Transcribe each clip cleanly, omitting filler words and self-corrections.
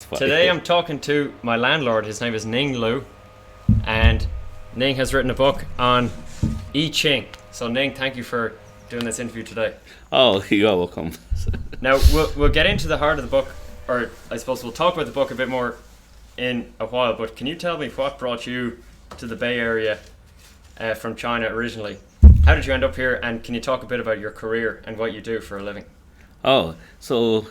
fine. Today I'm talking to my landlord. His name is Ning Lu, and Ning has written a book on I-CHING. So Ning, thank you for doing this interview today. Oh, you're welcome. Now we'll get into the heart of the book, or I suppose we'll talk about the book a bit more in a while. But can you tell me what brought you to the Bay Area from China originally? How did you end up here, and can you talk a bit about your career and what you do for a living? Oh, so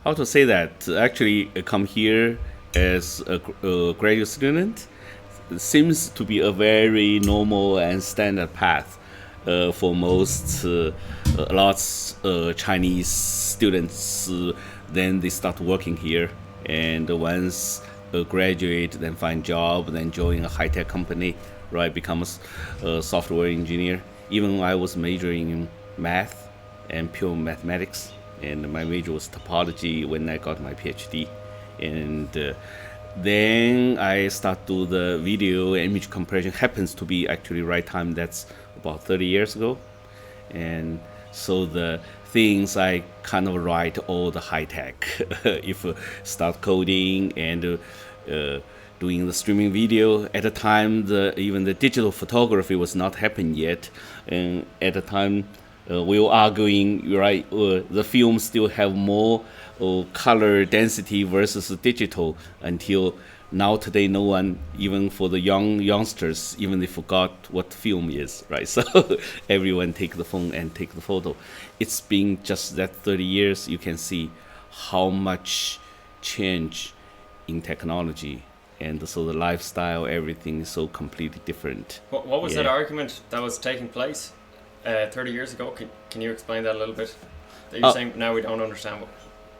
how to say that? Actually, I come here as a graduate student. It seems to be a very normal and standard path for most lots Chinese students. Then they start working here, and once graduate, then find job, then join a high-tech company, right? Become a software engineer. Even I was majoring in math and pure mathematics, and my major was topology when I got my PhD. And then I start do the video image compression. Happens to be actually right time. That's about 30 years ago. And so the things I kind of write all the high tech. If start coding and doing the streaming video. At the time, even the digital photography was not happening yet. And at the time, we were arguing, right, the film still have more color density versus digital, until now today no one, even for the youngsters, even they forgot what film is, right? So everyone take the phone and take the photo. It's been just that 30 years, you can see how much change in technology, and so the lifestyle, everything is so completely different. What was that argument that was taking place 30 years ago? Can you explain that a little bit? That you're saying now we don't understand what.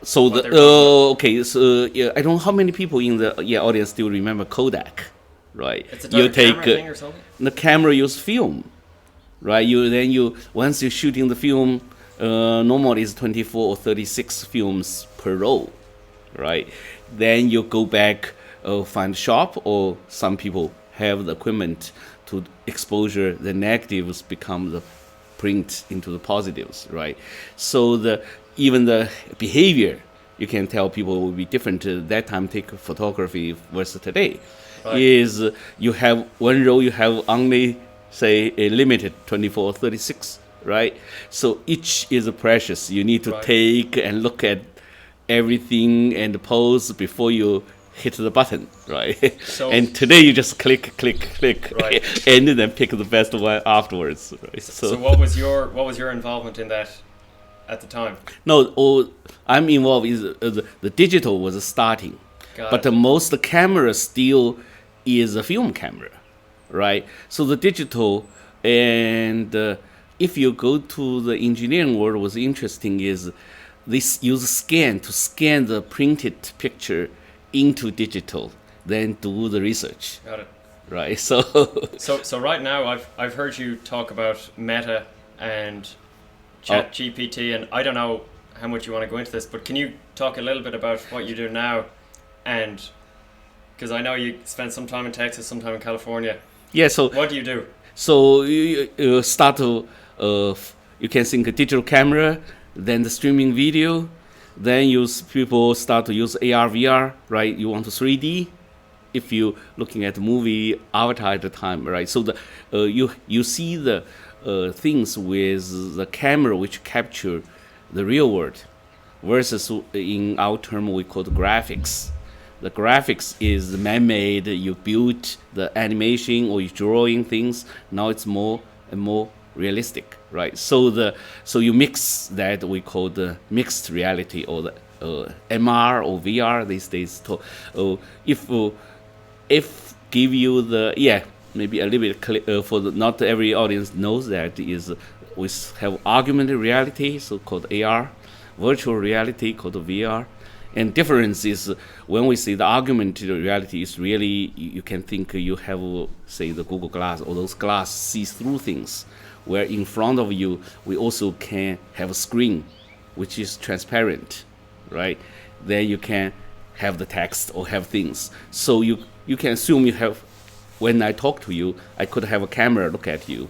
So what okay, so yeah, I don't know how many people in the audience still remember Kodak, right? It's a camera thing or something? The camera use film, right? Once you're shooting the film, normally it's 24 or 36 films per roll, right? Then you go back, find a shop, or some people have the equipment to exposure the negatives become the print into the positives, right? So even the behavior, you can tell people will be different. That time take photography versus today, right. Is you have one row, you have only say a limited 24 or 36, right? So each is precious. You need to take and look at everything and pose before you hit the button, right? So, and today you just click, right. And then pick the best one afterwards. Right? So what was your involvement in that at the time? No, I'm involved is the digital was starting, but the most camera still is a film camera, right? So the digital, and if you go to the engineering world, what's interesting is this use scan to scan the printed picture into digital, then do the research. Got it. Right. So right now I've heard you talk about Meta and ChatGPT, and I don't know how much you want to go into this, but can you talk a little bit about what you do now? And because I know you spent some time in Texas, some time in California. Yeah. So what do you do? So you start to you can think a digital camera, then the streaming video. Then people start to use AR, VR, right? You want to 3D if you're looking at the movie Avatar at the time, right? So you see the things with the camera which capture the real world, versus in our term we call the graphics. The graphics is man-made. You build the animation or you drawing things. Now it's more and more realistic, right? So you mix that, we call the mixed reality, or the MR or VR these days. If give you the maybe a little bit for not every audience knows that is we have augmented reality, so called AR, virtual reality called VR. And difference is when we say the augmented reality is really, you can think you have, say, the Google Glass, or those glass sees through things, where in front of you, we also can have a screen, which is transparent, right? Then you can have the text or have things. So you can assume you have, when I talk to you, I could have a camera look at you,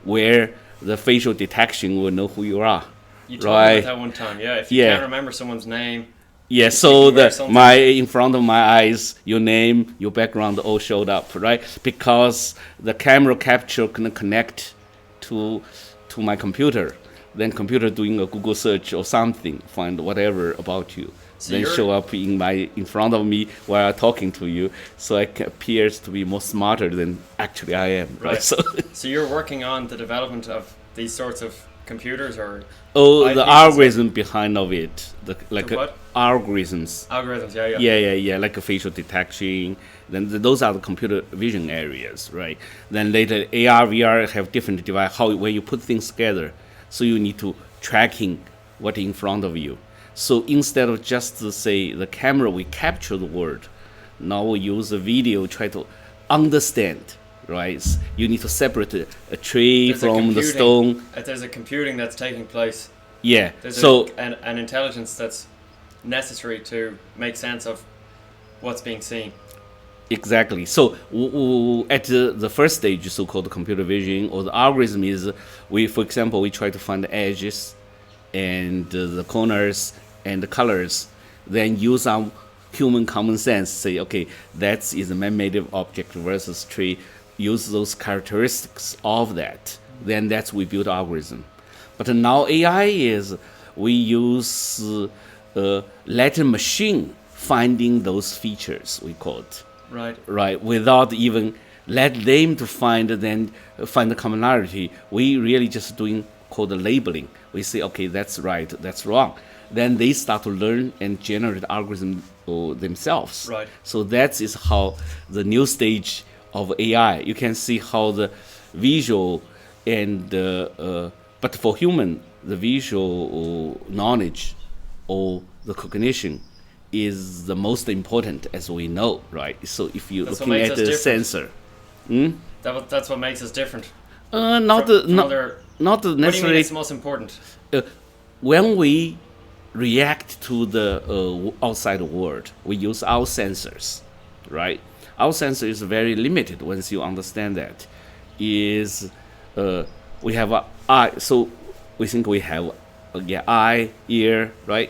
where the facial detection will know who you are. You told me about that one time, yeah. If you can't remember someone's name, Yeah, You so can wear the something. my in front of my eyes, your name, your background all showed up, right? Because the camera capture can connect to my computer. Then computer doing a Google search or something, find whatever about you. So Then you're show up in front of me while talking to you, so it appears to be more smarter than actually I am, right? right. So, So you're working on the development of these sorts of computers or oh, the eyepieces or algorithm behind of it, like the what? algorithms. Algorithms, yeah, yeah. Yeah, like a facial detection. Then those are the computer vision areas, right? Then later AR, VR have different device. How when you put things together, so you need to tracking what in front of you. So instead of just to say the camera, we capture the word. Now we use the video try to understand, right? You need to separate a tree There's a from the computing- stone. There's a computing that's taking place. Yeah. There's So an intelligence that's necessary to make sense of what's being seen. exactly. So at the first stage, so-called computer vision or the algorithm is we, for example, we try to find the edges and the corners and the colors, then use some human common sense. Say, okay, that is a man-made object versus tree. Use those characteristics of that. Then that's we build algorithm. But now AI is we use let a machine finding those features we call it. Right, without even let them to find the commonality. We really just doing called the labeling. We say, okay, that's right, that's wrong. Then they start to learn and generate algorithm themselves. Right. So that is how the new stage of AI. You can see how the visual and but for human, the visual knowledge or the cognition is the most important, as we know, right? So if you're That's what looking makes at us the different. sensor, That's what makes us different. not from not other- not What do you mean necessarily. it's most important? When we react to the outside world, we use our sensors, right? Our sensor is very limited. Once you understand that, is we have a eye. So we think we have eye, ear, right?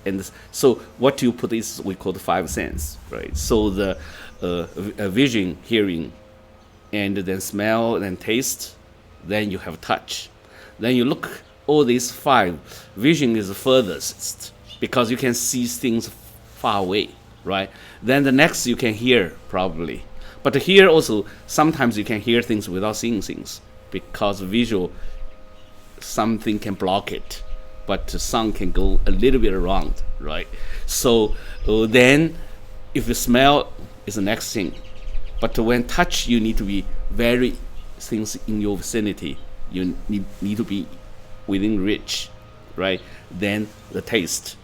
And so what you put is we call the five sense, right? So the vision, hearing, and then smell, then taste, then you have touch. Then you look all these five. Vision is the furthest because you can see things far away, right? Then the next you can hear probably, but here also sometimes you can hear things without seeing things because visual something can block it, but the sound can go a little bit around, right? So then if you smell is the next thing, but when touch you need to be very things in your vicinity. You need to be within reach, right? Then the taste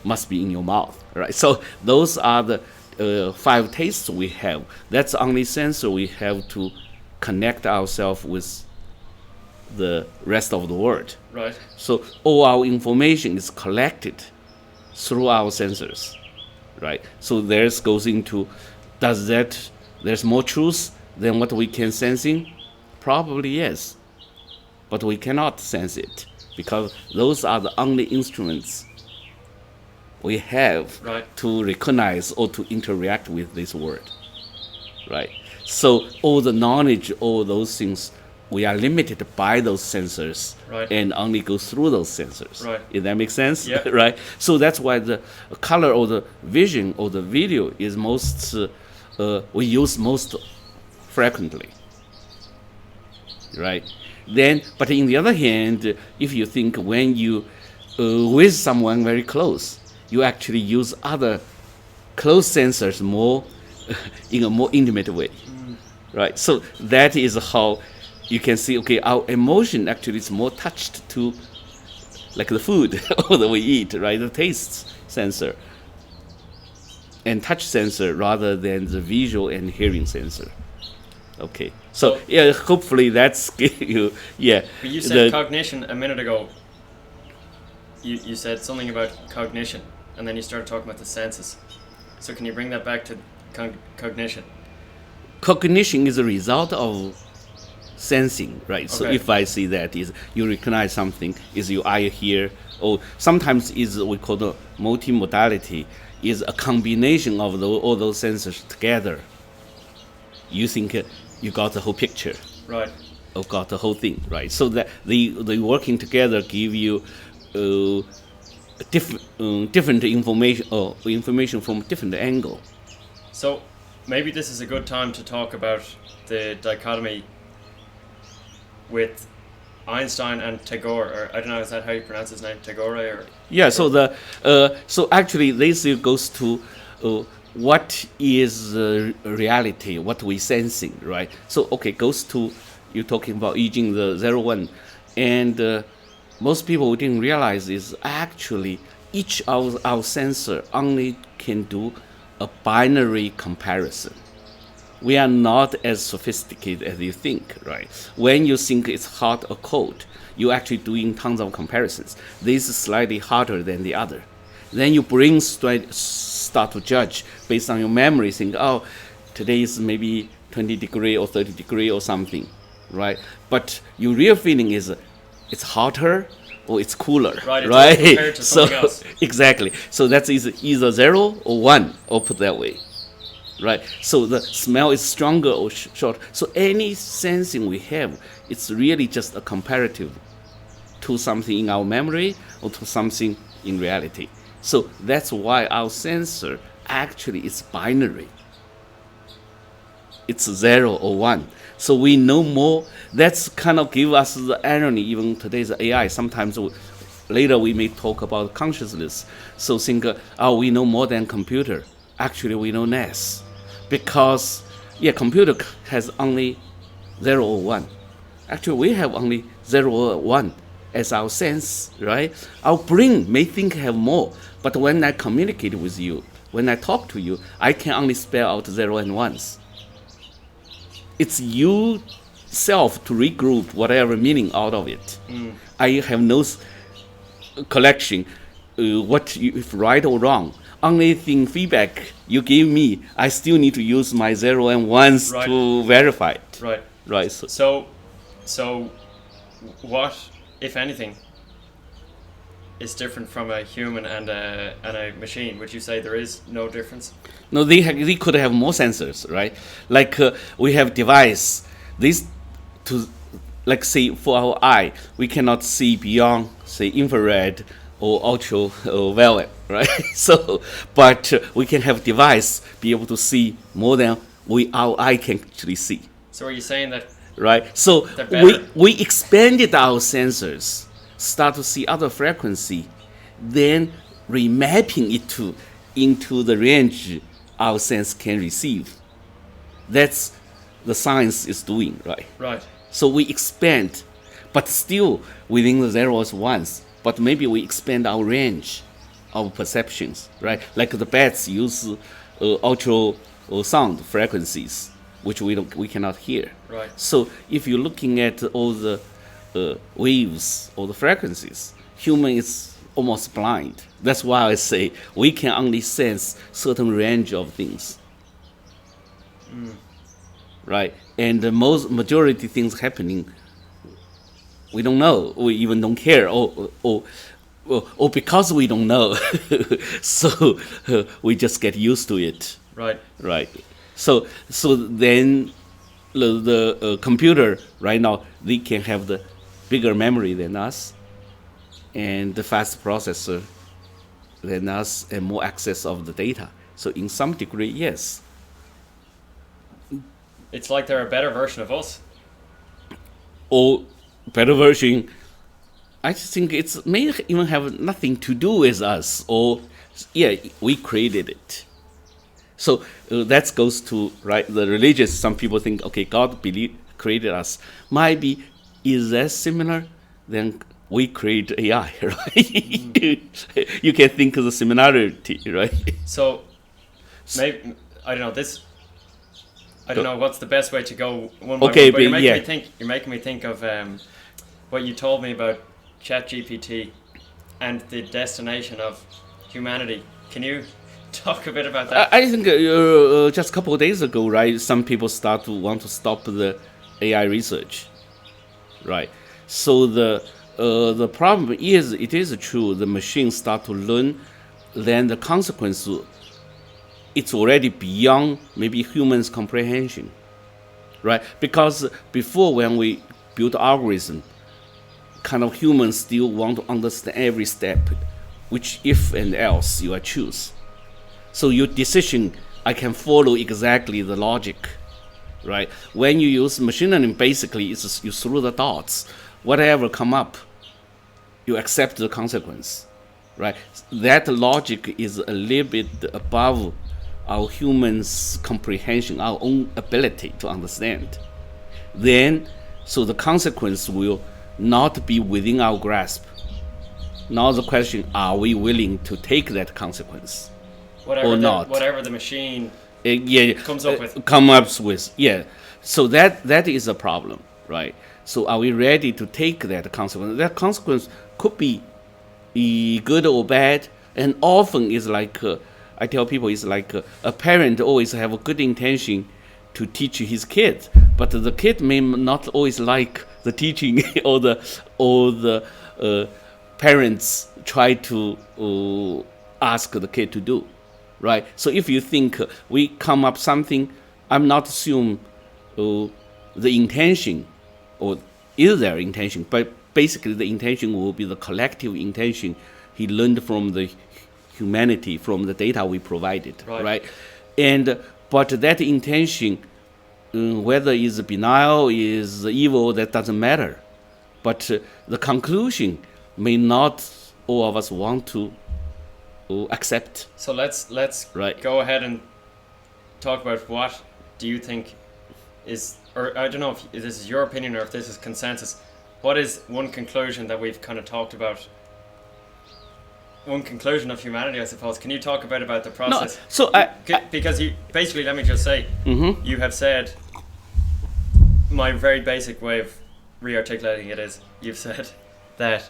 must be in your mouth, right? So those are the five tastes we have. That's the only sensor we have to connect ourselves with the rest of the world. Right. So all our information is collected through our sensors, right? So there's goes into, there's more truth than what we can sensing? Probably yes, but we cannot sense it because those are the only instruments we have Right. to recognize or to interact with this world, right? So all the knowledge, all those things, we are limited by those sensors, Right. and only go through those sensors. Right. If that makes sense, Yeah. right? So that's why the color or the vision or the video is most we use most frequently, right? Then, but in the other hand, if you think when you with someone very close, you actually use other close sensors more in a more intimate way, right? So that is how you can see, okay, our emotion actually is more touched to like the food that we eat, right? The taste sensor and touch sensor rather than the visual and hearing sensor. Okay, so yeah, hopefully that's give you, yeah. But you said cognition a minute ago. You said something about cognition, and then you started talking about the senses. So can you bring that back to cognition? Cognition is a result of sensing, right? So Okay. if I see that is you recognize something, is your eye here, or sometimes is we call the multimodality, is a combination of all those sensors together. You think you got the whole picture, Right. or got the whole thing, right? So that the working together give you different information or information from different angle. So maybe this is a good time to talk about the dichotomy with Einstein and Tagore, or I don't know, is that how you pronounce his name, Tagore, or? Yeah. So so actually this goes to what is reality, what we sensing, right? So okay, goes to you talking about I-CHING, the 0-1, and most people didn't realize is actually each of our sensor only can do a binary comparison. We are not as sophisticated as you think, right? When you think it's hot or cold, you're actually doing tons of comparisons. This is slightly hotter than the other. Then your brain start to judge based on your memory, think, oh, today is maybe 20 degree or 30 degree or something, right? But your real feeling is it's hotter or it's cooler, Right, right? it's compared to something else. Exactly. So that's either 0 or 1, or put that way. Right, so the smell is stronger or short. So any sensing we have, it's really just a comparative to something in our memory or to something in reality. So that's why our sensor actually is binary. It's 0 or 1. So we know more. That's kind of give us the irony. Even today's AI, sometimes later we may talk about consciousness. So think, oh, we know more than computer. Actually, we know less. Because, computer has only 0 or 1. Actually, we have only 0 or 1 as our sense, right? Our brain may think have more, but when I communicate with you, when I talk to you, I can only spell out 0 and 1s. It's you self to regroup whatever meaning out of it. I have no collection, if right or wrong. Only thing feedback you give me, I still need to use my 0 and 1s Right. to verify it. Right. Right. So what, if anything, is different from a human and a machine? Would you say there is no difference? No, they could have more sensors, right? Like we have device. This to, like say for our eye, we cannot see beyond say infrared or ultraviolet, right? So, but we can have device be able to see more than our eye can actually see, So are you saying that? right? So They're better. we expanded our sensors, start to see other frequency, then remapping it into the range our sense can receive. That's the science is doing, right? Right. So we expand, but still within the 0s 1s. But maybe we expand our range of perceptions, right? Like the bats use ultrasound frequencies, which we cannot hear. Right. So if you're looking at all the waves or the frequencies, human is almost blind. That's why I say we can only sense certain range of things, right? And the majority things happening, we don't know. We even don't care, or because we don't know, so we just get used to it, Right. right? So then the computer right now, they can have the bigger memory than us, and the fast processor than us, and more access of the data. So in some degree, yes. It's like they're a better version of us. Or better version, I just think it may even have nothing to do with us, or we created it. So that goes to right the religious. Some people think, okay, God created us. Might be, is that similar? Then we create AI, right? You can think of the similarity, right? So maybe I don't know this. I don't know what's the best way to go. One by Okay, one, but you're but making yeah. me think. You're making me think of what you told me about ChatGPT and the destination of humanity. Can you talk a bit about that? I think just a couple of days ago, right? Some people start to want to stop the AI research, right? So the problem is, it is true, the machines start to learn, then the consequence, it's already beyond maybe humans' comprehension, right? Because before, when we built algorithm, kind of humans still want to understand every step, which if and else you are choose. So your decision, I can follow exactly the logic, right? When you use machine learning, basically it's you throw the dots, whatever come up, you accept the consequence, right? That logic is a little bit above our humans' comprehension, our own ability to understand. Then, so the consequence will not be within our grasp. Now the question, are we willing to take that consequence or not? Whatever the machine comes up with. Yeah. So that is a problem, right? So are we ready to take that consequence? That consequence could be good or bad, and often is like, I tell people, it's like a parent always have a good intention to teach his kid, but the kid may not always like the teaching or the parents try to ask the kid to do, right? So if you think we come up something, I'm not assume the intention, or is their intention, but basically the intention will be the collective intention he learned from the humanity, from the data we provided, right? And but that intention, whether is benign, is evil, that doesn't matter. But the conclusion may not all of us want to accept. So let's go ahead and talk about what do you think is, or I don't know if this is your opinion or if this is consensus. What is one conclusion that we've kind of talked about? One conclusion of humanity, I suppose. Can you talk a bit about the process? No, so because you basically, let me just say, you have said, my very basic way of re-articulating it is, you've said that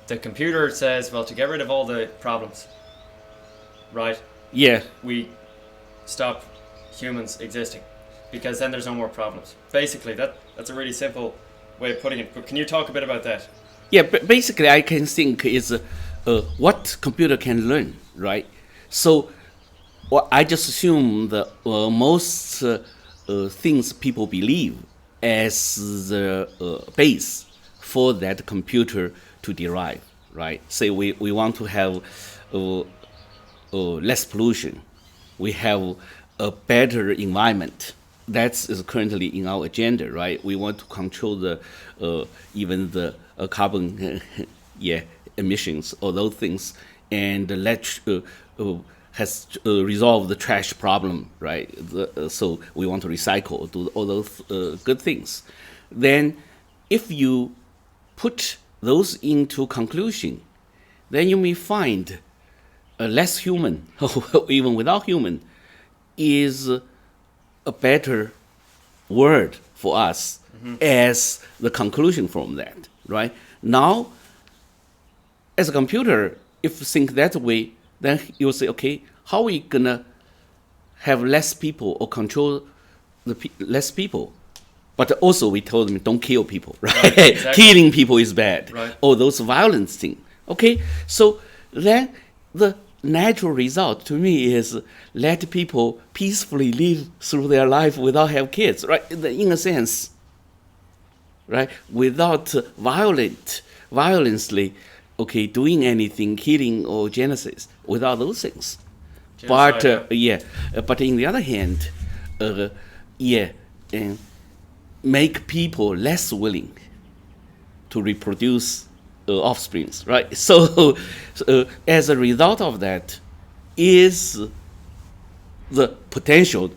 the computer says, well, to get rid of all the problems, right? Yeah. We stop humans existing, because then there's no more problems. Basically, that's a really simple way of putting it. But can you talk a bit about that? Yeah, but basically I can think is what computer can learn, right? So I just assume the most things people believe as the base for that computer to derive, right? Say we want to have less pollution, we have a better environment. That is currently in our agenda, right? We want to control the even the carbon emissions, all those things, and has resolved the trash problem, right? So we want to recycle, do all those good things. Then, if you put those into conclusion, then you may find less human, even without human, is a better word for us as the conclusion from that, right? Now, as a computer, if you think that way, then you'll say, okay, how are we gonna have less people or control less people? But also we told them, don't kill people, right? Exactly. Killing people is bad. Right. Or those violence things. Okay, so then the natural result to me is let people peacefully live through their life without have kids, right? In a sense, right? Without violently, okay, doing anything, killing or genocide, without those things. Genocide, but but in the other hand, make people less willing to reproduce offsprings, right? So as a result of that is the potential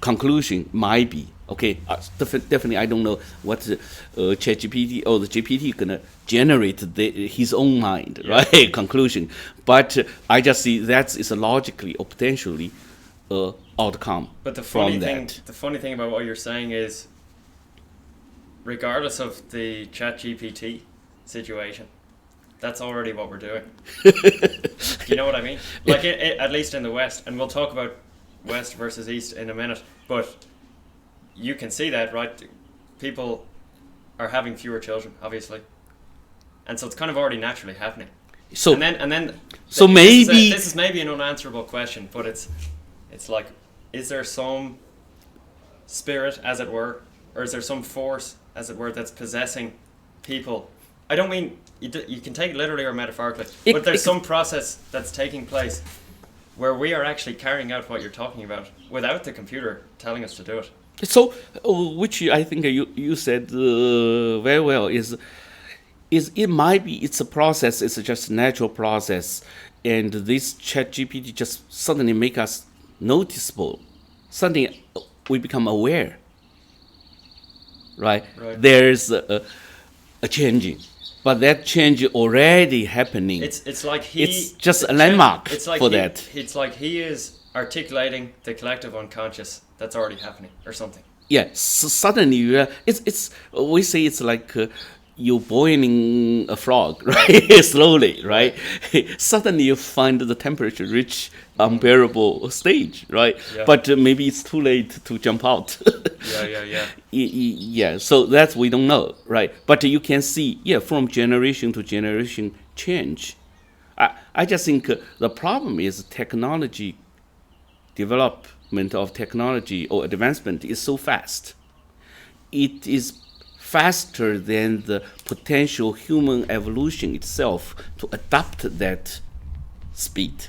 conclusion might be, okay, definitely I don't know what ChatGPT or the GPT gonna generate his own mind, right? Conclusion. But I just see that is a logically or potentially outcome. But the funny thing about what you're saying is, regardless of the ChatGPT situation, that's already what we're doing. You know what I mean? Like at least in the West, and we'll talk about West versus East in a minute, but you can see that, right? People are having fewer children, obviously, and so it's kind of already naturally happening. So and then so maybe this is maybe an unanswerable question, but it's like, is there some spirit, as it were, or is there some force, as it were, that's possessing people? I don't mean you can take it literally or metaphorically, but there's some process that's taking place where we are actually carrying out what you're talking about without the computer telling us to do it. So, which I think you said very well is it might be it's a process, it's just a natural process, and this ChatGPT just suddenly make us noticeable. Suddenly we become aware, right? There's a changing, but that change already happening. It's like it's just a landmark for that. It's like he is articulating the collective unconscious that's already happening or something. Yeah, so suddenly it's we say it's like you boiling a frog, right? Slowly, right? Suddenly you find the temperature reach unbearable stage, right? Yeah. But maybe it's too late to jump out. Yeah. So that's we don't know, right? But you can see, from generation to generation change. I just think the problem is technology development of technology or advancement is so fast. It is faster than the potential human evolution itself to adapt that speed.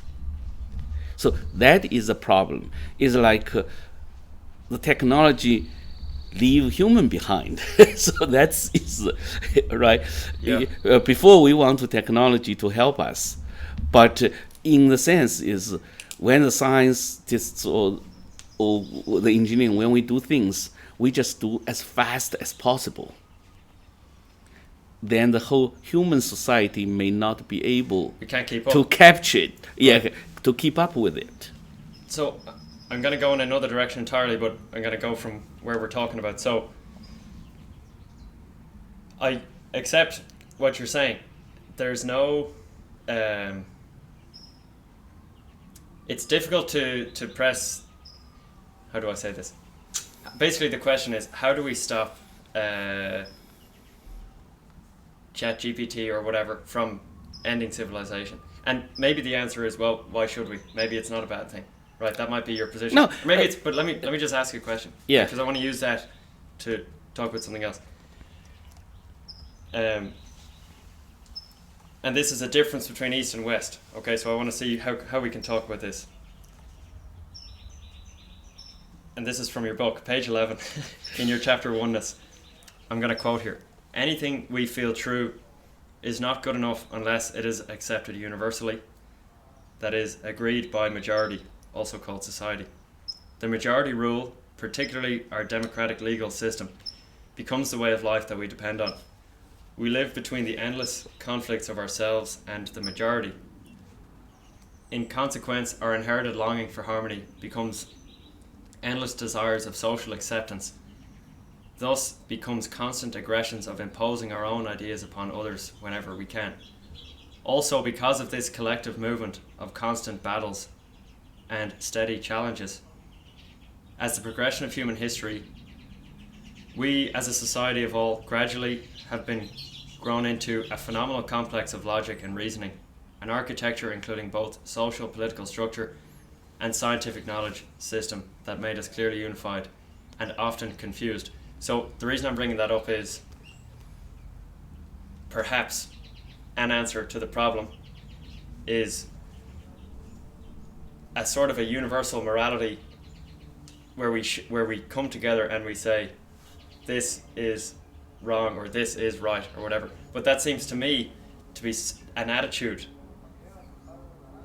So that is a problem. It's like the technology leave human behind. So that's right. Yeah. Before we want the technology to help us, but in the sense is when the scientists or the engineering, when we do things, we just do as fast as possible. Then the whole human society may not be able to capture it, to keep up with it. So I'm going to go in another direction entirely, but I'm going to go from where we're talking about. So I accept what you're saying. There's no... it's difficult to press... How do I say this? Basically, the question is, how do we stop ChatGPT or whatever from ending civilization? And maybe the answer is, well, why should we? Maybe it's not a bad thing, right? That might be your position. No, maybe it's. But let me just ask you a question. Yeah. Because I want to use that to talk about something else. And this is a difference between East and West. Okay, so I want to see how we can talk about this. And this is from your book, page 11, in your chapter Oneness. I'm going to quote here. Anything we feel true is not good enough unless it is accepted universally, that is, agreed by majority, also called society. The majority rule, particularly our democratic legal system, becomes the way of life that we depend on. We live between the endless conflicts of ourselves and the majority. In consequence, our inherited longing for harmony becomes endless desires of social acceptance. Thus becomes constant aggressions of imposing our own ideas upon others whenever we can. Also, because of this collective movement of constant battles and steady challenges, as the progression of human history, we as a society of all gradually have been grown into a phenomenal complex of logic and reasoning, an architecture including both social, political structure and scientific knowledge system that made us clearly unified and often confused. So the reason I'm bringing that up is perhaps an answer to the problem is a sort of a universal morality where we come together and we say this is wrong or this is right or whatever. But that seems to me to be an attitude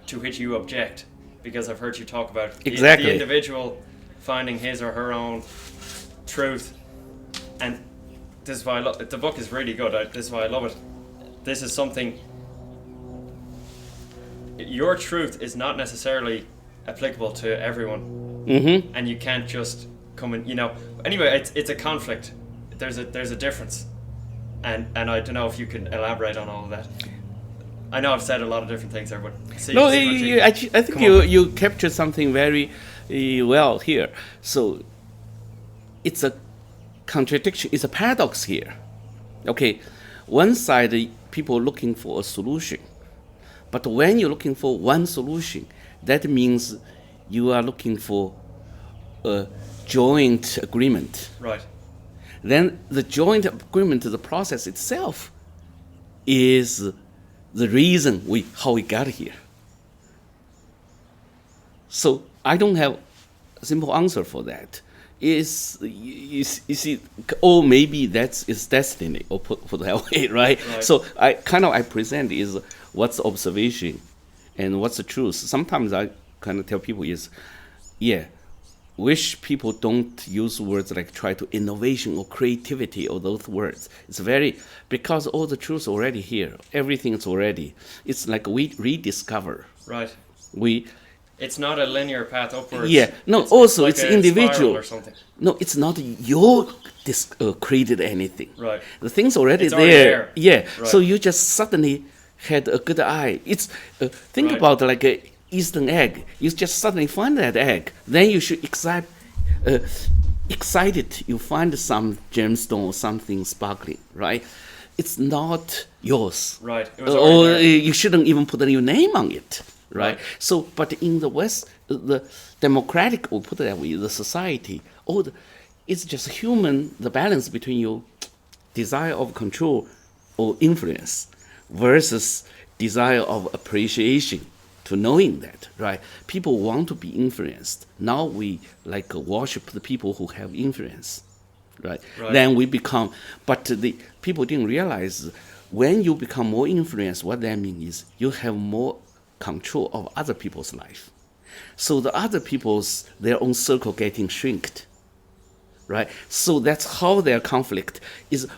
to which you object, because I've heard you talk about the individual finding his or her own truth. And this is why the book is really good. This is why I love it. This is something... Your truth is not necessarily applicable to everyone. Mm-hmm. And you can't just come and, Anyway, it's a conflict. There's a difference. And I don't know if you can elaborate on all of that. I know I've said a lot of different things there, but I think you captured something very well here. So it's a contradiction, it's a paradox here. Okay, one side, people looking for a solution. But when you're looking for one solution, that means you are looking for a joint agreement. Right. Then the joint agreement, the process itself, is the reason how we got here. So I don't have a simple answer for that. You see, or maybe that's its destiny, or put that way, right? So I present is what's the observation and what's the truth. Sometimes I kind of tell people is, wish people don't use words like try to innovation or creativity or those words. It's because all the truth already here. Everything is already. It's like we rediscover. Right. It's not a linear path upwards. Yeah. No. It's like it's individual. Or something. No, it's not your created anything. Right. The thing's already it's there. Already there. Yeah. Right. So you just suddenly had a good eye. It's think about like a Eastern egg. You just suddenly find that egg. Then you should excited. You find some gemstone or something sparkling. Right. It's not yours. Right. Or you shouldn't even put your name on it. Right. So, but in the West, the democratic, we'll put it that way, the society, it's just human, the balance between your desire of control or influence versus desire of appreciation to knowing that, right? People want to be influenced. Now we worship the people who have influence, right? Then we become, but the people didn't realize when you become more influenced, what that means is you have more control of other people's life. So the other people's, their own circle getting shrinked, right? So that's how their conflict is.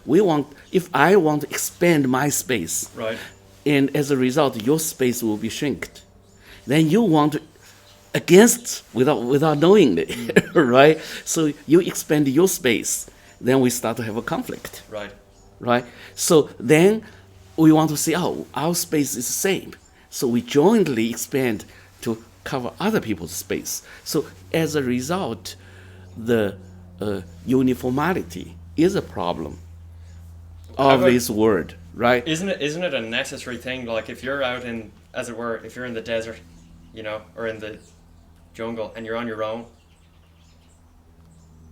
If I want to expand my space, right, and as a result, your space will be shrinked, then you want to against without knowing it, right? So you expand your space, then we start to have a conflict, right? So then we want to say, our space is the same. So we jointly expand to cover other people's space. So as a result, the uniformity is a problem of this word, right? Isn't it a necessary thing? Like if you're out in, as it were, if you're in the desert, or in the jungle, and you're on your own,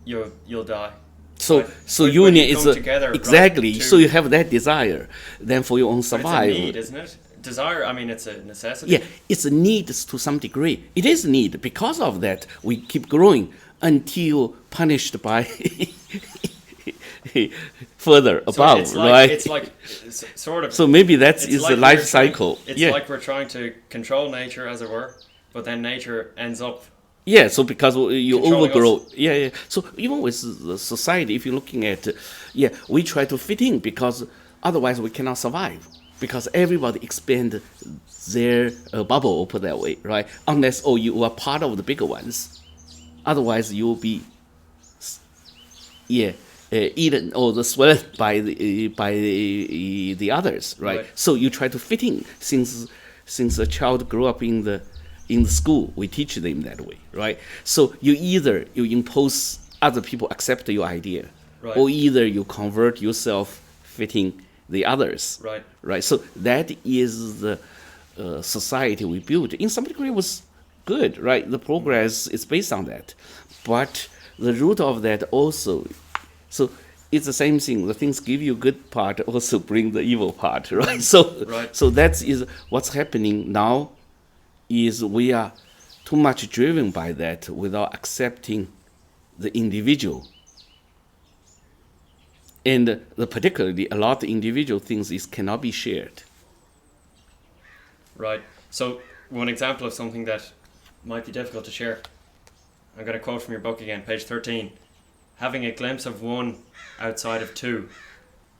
you'll die. So union is exactly. Right, so you have that desire, then for your own survival. It's a need, isn't it? Desire, it's a necessity. Yeah, it's a need to some degree. It is a need. Because of that, we keep growing until punished by further above, it's right? It's like sort of. So maybe that is the life cycle. It's like we're trying to control nature, as it were, but then nature ends up. Yeah, so because you overgrow. Us. Yeah. So even with the society, if you're looking at, we try to fit in because otherwise we cannot survive. Because everybody expand their bubble, put that way, right? Unless you are part of the bigger ones, otherwise you will be, eaten or swallowed by the others, right? So you try to fit in. Since a child grew up in the school, we teach them that way, right? So you impose other people accept your idea, or either you convert yourself fitting the others, right. So that is the society we built. In some degree, it was good, right? The progress is based on that, but the root of that also. So it's the same thing. The things give you good part, also bring the evil part, right? So that is what's happening now. Is we are too much driven by that without accepting the individual. And particularly, a lot of individual things cannot be shared. Right. So one example of something that might be difficult to share. I'm going to quote from your book again, page 13. Having a glimpse of one outside of two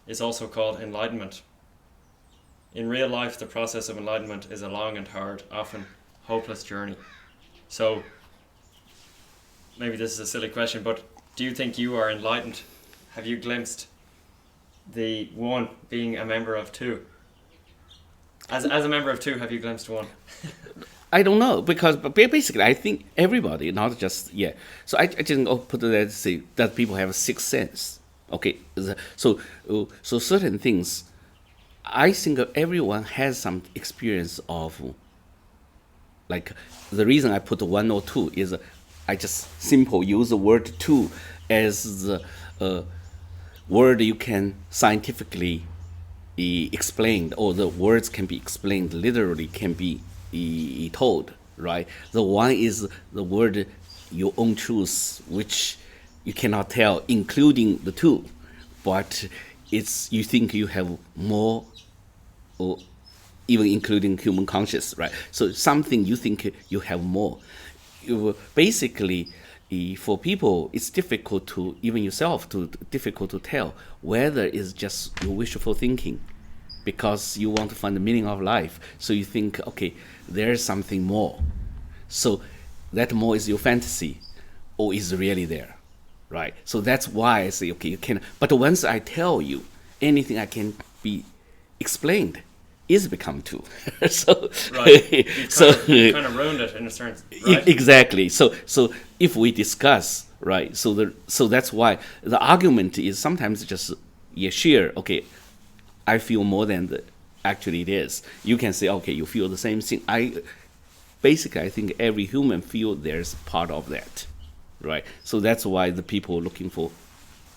is also called enlightenment. In real life, the process of enlightenment is a long and hard, often hopeless journey. So maybe this is a silly question, but do you think you are enlightened? Have you glimpsed the one being a member of two? As a member of two, have you glimpsed one? I don't know, because but basically I think everybody, not just So I just put that say that people have a sixth sense. Okay, so certain things, I think everyone has some experience of. Like the reason I put one or two is I just simple use the word two as the word you can scientifically explained, or the words can be explained literally, can be told, right? The one is the word your own truth, which you cannot tell, including the two, but it's you think you have more, or even including human conscious, right? So something you think you have more. Basically, for people, it's difficult to, even yourself, difficult to tell whether it's just your wishful thinking, because you want to find the meaning of life. So you think, okay, there's something more. So that more is your fantasy, or is really there, right? So that's why I say, okay, you can. But once I tell you anything I can be explained, is become two. So right. You kind of ruined it in a sense, right? Exactly. So if we discuss, right, so that's why the argument is sometimes just sure, okay, I feel more than actually it is. You can say, okay, you feel the same thing. I think every human feel there's part of that, right? So that's why the people looking for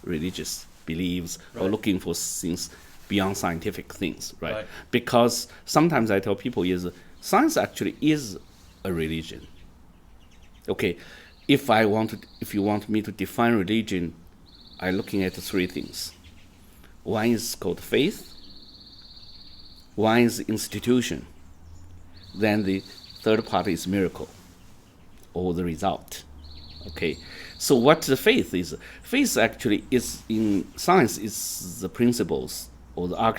religious beliefs, right, or looking for things beyond scientific things, right? Because sometimes I tell people science actually is a religion. Okay, if you want me to define religion, I'm looking at three things. One is called faith, one is institution, then the third part is miracle, or the result. Okay, so what the faith is? Faith actually is, in science, is the principles or the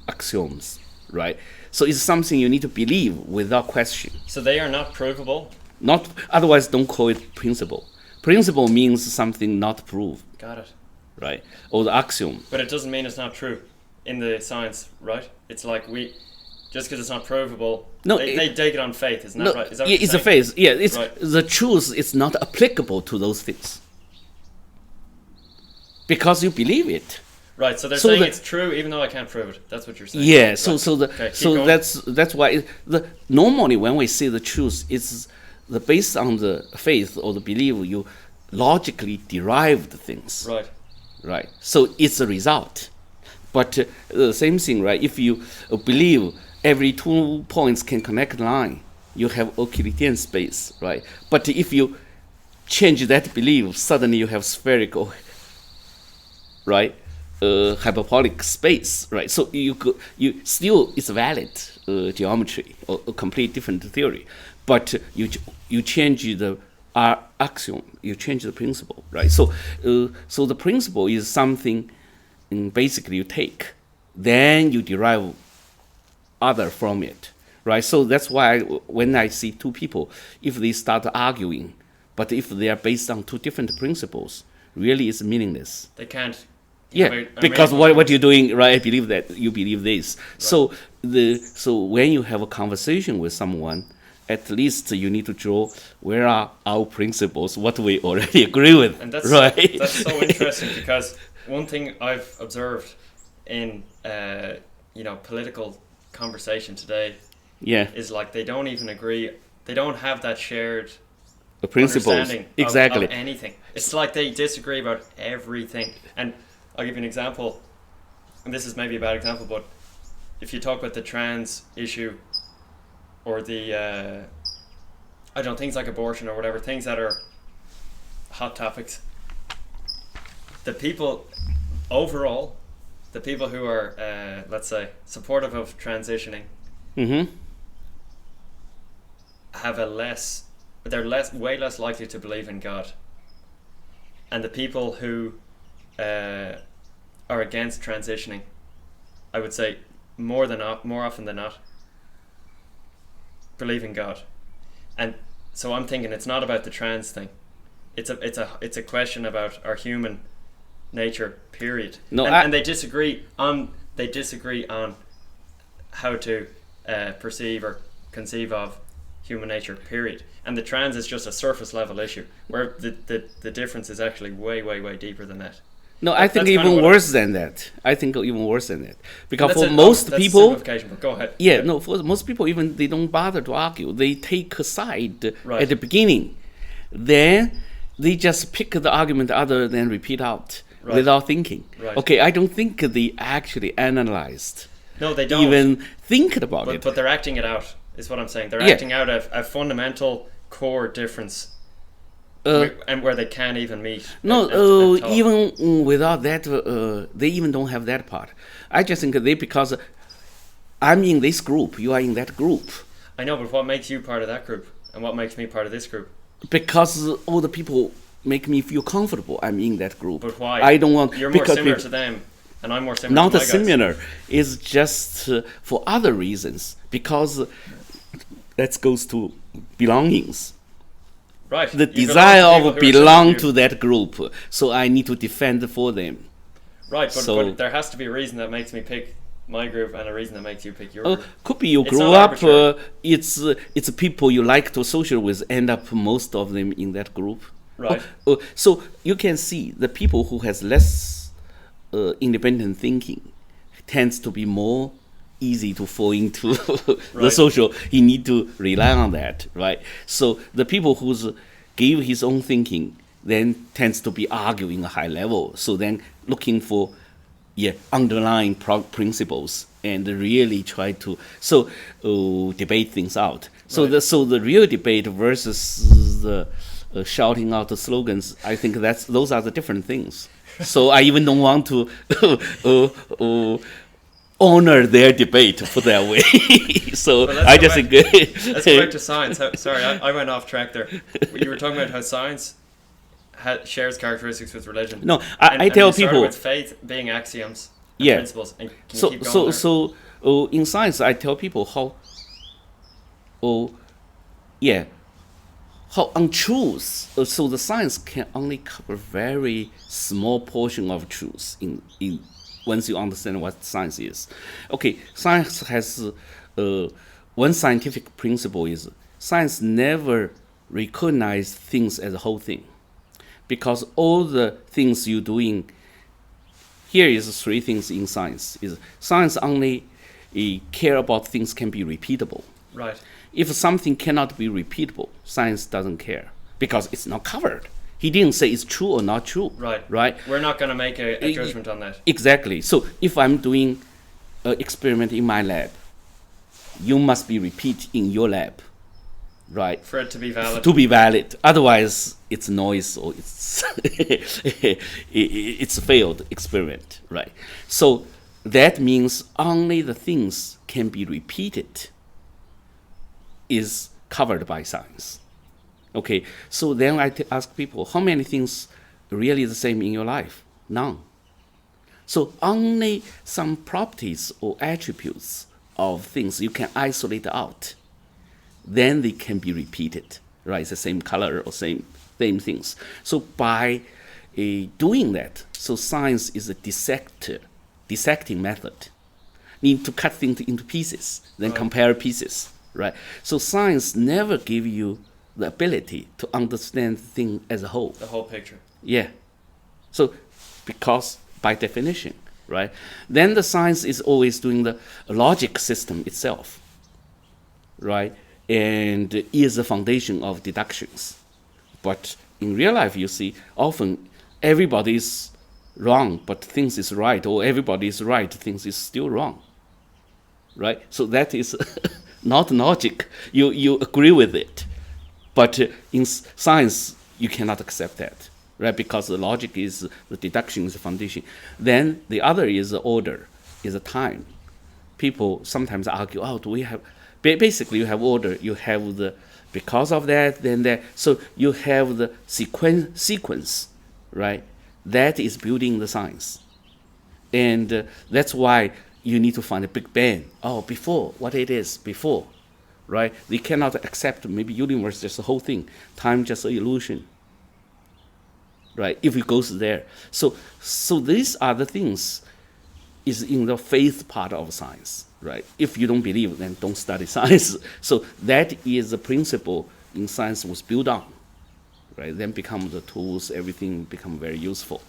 axioms, right? So it's something you need to believe without question. So they are not provable? Not, otherwise don't call it principle. Principle means something not proved. Got it. Right? Or the axiom. But it doesn't mean it's not true in the science, right? It's like just because it's not provable, no, they take it on faith, isn't that right? Is that what it's a faith. Yeah, it's right. The truth is not applicable to those things, because you believe it. Right, so they're saying it's true even though I can't prove it. That's what you're saying. Yeah, right. That's why normally when we say the truth, it's based on the faith or the belief, you logically derived things. Right. Right. So it's a result. But the same thing, right? If you believe every 2 points can connect line, you have Euclidean space, right? But if you change that belief, suddenly you have spherical, right? Hyperbolic space, right? So you still, it's valid geometry or a complete different theory, but you change the axiom, you change the principle, right? So the principle is something basically you take, then you derive other from it, right? So that's why when I see two people, if they start arguing, but if they are based on two different principles, really it's meaningless. They can't. Yeah, because what you're doing, right? I believe that you believe this. Right. So when you have a conversation with someone, at least you need to draw where are our principles, what we already agree with. And that's right. That's so interesting, because one thing I've observed in political conversation today, is like they don't even agree. They don't have that shared understanding of anything. It's like they disagree about everything. And I'll give you an example, and this is maybe a bad example, but if you talk about the trans issue, or the things like abortion or whatever, things that are hot topics, the people who are let's say supportive of transitioning, have they're way less likely to believe in God, and the people who are against transitioning, I would say more often than not, believe in God. And so I'm thinking it's not about the trans thing. It's a question about our human nature, period. And they disagree on how to perceive or conceive of human nature, period. And the trans is just a surface level issue, where the difference is actually way, way, way deeper than that. No, I think even worse than that. I think even worse than that. Because for that's most people, simplification, but go ahead. yeah, no, for most people, even they don't bother to argue. They take a side Right. at the beginning. Then they just pick the argument other than repeat out Right. without thinking. Right. Okay, I don't think they actually analyzed, No, they don't. even thinking about it. But they're acting it out, is what I'm saying. They're Yeah. acting out a fundamental core difference, and where they can't even meet. No, and talk. even without that, they even don't have that part. I just think because I'm in this group, you are in that group. I know, but what makes you part of that group, and what makes me part of this group? Because all the people make me feel comfortable. I'm in that group. But why? I don't want. You're more because similar to them, and I'm more similar not to my guys. similar. It's just for other reasons. Because that goes to belongings. Right. The You desire belong to of people who are belong similar to that group. So I need to defend for them. Right, so- but there has to be a reason that makes me pick my group, and a reason that makes you pick your group. Could be you It's grow not up. arbitrary. It's people you like to social with. End up most of them in that group. Right. So you can see the people who has less independent thinking tends to be more easy to fall into the Right. social. He need to rely on that, right? So the people who's give his own thinking then tends to be arguing a high level. So then looking for underlying principles and really try to debate things out. So Right. the real debate versus the shouting out the slogans, I think those are the different things. So I even don't want to honor their to put that way. So But let's I go just back- think Let's go back to science. Sorry, I went off track there. You were talking about how science shares characteristics with religion. No, And I tell you started people. with faith being axioms and Yeah. principles. And can you keep going So in science, I tell people how untruths. So the science can only cover very small portion of truth in once you understand what science is. Okay, science has one scientific principle is science never recognize things as a whole thing, because all the things you're doing. Here is three things in science. Is science only care about things can be repeatable. Right. If something cannot be repeatable, science doesn't care because it's not covered. He didn't say it's true or not true. Right. Right. We're not going to make a judgment on that. Exactly. So if I'm doing an experiment in my lab, you must be repeat in your lab, right? For it to be valid. To be valid. Otherwise, it's noise or it's it's a failed experiment, right? So that means only the things can be repeated is covered by science. Okay, so then I ask people, how many things really the same in your life? None. So only some properties or attributes of things you can isolate out. Then they can be repeated, right? It's the same color or same things. So by doing that, so science is a dissecting method. Need to cut things into pieces, then Right. compare pieces, right? So science never give you the ability to understand the thing as a whole. The whole picture. Yeah. So because by definition, right? Then the science is always doing the logic system itself, right? And is the foundation of deductions. But in real life, you see, often everybody is wrong, but things is right, or everybody is right, things is still wrong, right? So that is not logic. You agree with it. But in science, you cannot accept that, right? Because the logic is the deduction is the foundation. Then the other is the order, is the time. People sometimes argue, oh, do we have... Basically, you have order. You have the... Because of that, then that. So you have the sequence, right? That is building the science. And that's why you need to find a Big Bang. Oh, before, what it is before. Right? They cannot accept maybe universe just the whole thing, time just an illusion. Right? If it goes there. So these are the things is in the faith part of science. right? If you don't believe, then don't study science. So that is the principle in science was built on, right? Then become the tools, everything become very useful.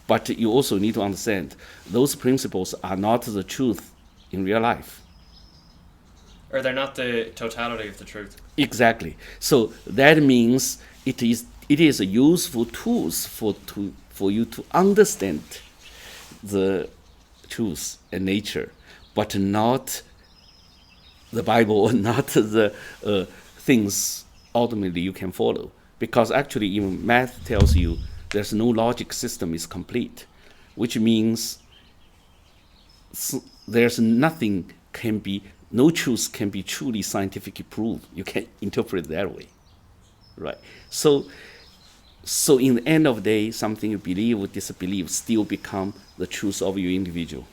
But you also need to understand those principles are not the truth in real life. Or they're not the totality of the truth. Exactly. So that means it is a useful tools for you to understand the truth and nature, but not the Bible or not the things ultimately you can follow. Because actually even math tells you there's no logic system is complete, which means there's nothing can be, no truth can be truly scientifically proved. You can interpret it that way, right? So in the end of the day, something you believe or disbelieve still become the truth of your individual.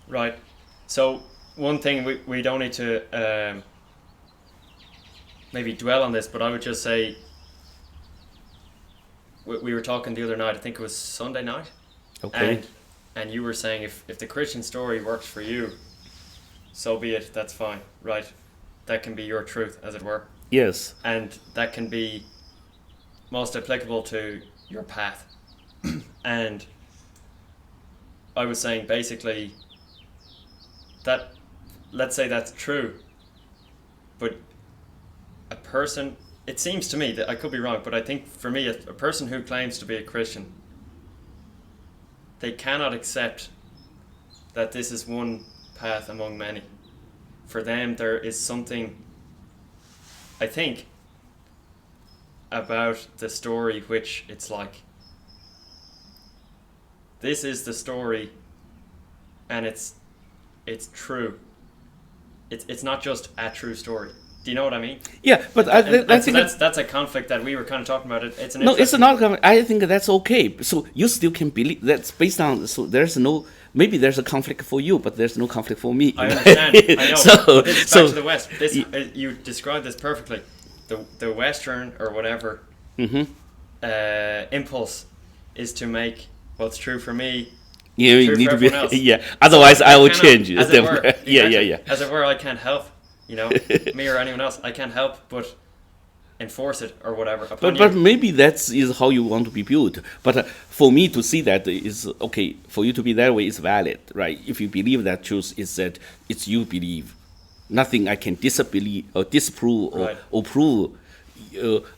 Right. So one thing we don't need to maybe dwell on this, but I would just say we were talking the other night, I think it was Sunday night. Okay. And you were saying if the Christian story works for you, so be it, that's fine, right? That can be your truth, as it were. Yes. And that can be most applicable to your path. And I was saying basically that, let's say that's true, but a person, it seems to me that I could be wrong, but I think for me, a person who claims to be a Christian, they cannot accept that this is one path among many. For them, there is something, I think, about the story which it's like, this is the story, and it's true. It's not just a true story. Do you know what I mean? Yeah, but I think that's a conflict that we were kind of talking about. It's not. I think that's okay. So you still can believe that's based on. So there's no. Maybe there's a conflict for you, but there's no conflict for me. I understand. I know. So, this is back to the West. This you described this perfectly. The Western or whatever impulse is to make what's true for me. You need to be. Else. Yeah. Otherwise, so I will change it. As it were, exactly, yeah. As it were, I can't help. You know, me or anyone else, I can't help but enforce it or whatever. But maybe that is how you want to be built. But for me to see that is okay. For you to be that way is valid, right? If you believe that truth is that it's you believe, nothing I can disbelieve or disprove or prove.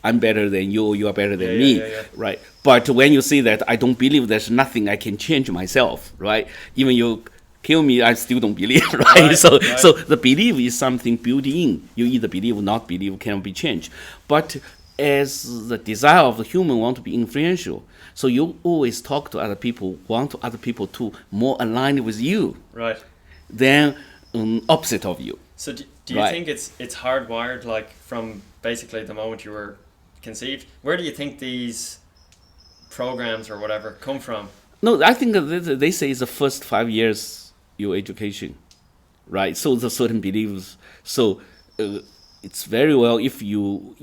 I'm better than you, or you are better than me, right? But when you say that I don't believe, there's nothing I can change myself, right? Even you kill me, I still don't believe, right? So the belief is something built in. You either believe or not believe, cannot be changed. But as the desire of the human want to be influential, so you always talk to other people, want other people to more align with you, right? Than opposite of you. So do you think it's hardwired, like from basically the moment you were conceived? Where do you think these programs or whatever come from? No, I think they say it's the first 5 years your education, right? So the certain beliefs. So it's very well if you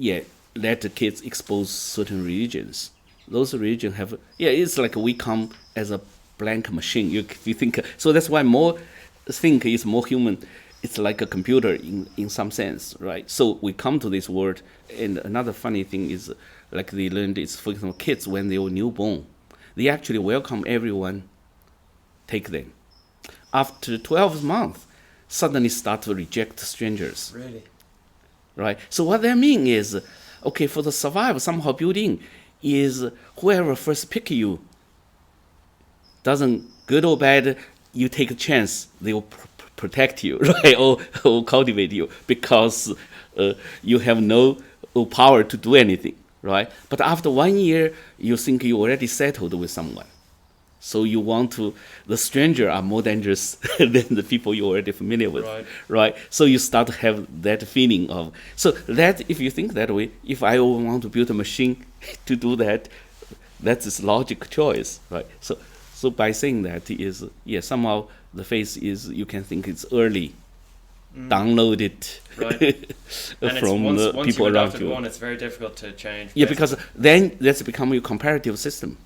let the kids expose certain religions. Those religions have it's like we come as a blank machine. You think so. That's why more think is more human. It's like a computer in some sense, right? So we come to this world, and another funny thing is, like they learned is, for example, kids when they were newborn, they actually welcome everyone, take them. After 12 months, suddenly start to reject strangers. Really? Right? So what that means is, okay, for the survival, somehow built in, is whoever first pick you, doesn't good or bad, you take a chance, they will protect you, right? Or cultivate you, because you have no power to do anything, right? But after 1 year, you think you already settled with someone. So you want to, the stranger are more dangerous than the people you're already familiar with, right? So you start to have that feeling of, so that if you think that way, if I want to build a machine to do that, that's its logic choice, right? So by saying that is, somehow the faith is, you can think it's early, downloaded from the people around you. One, it's very difficult to change. Yeah, because then that's become your comparative system.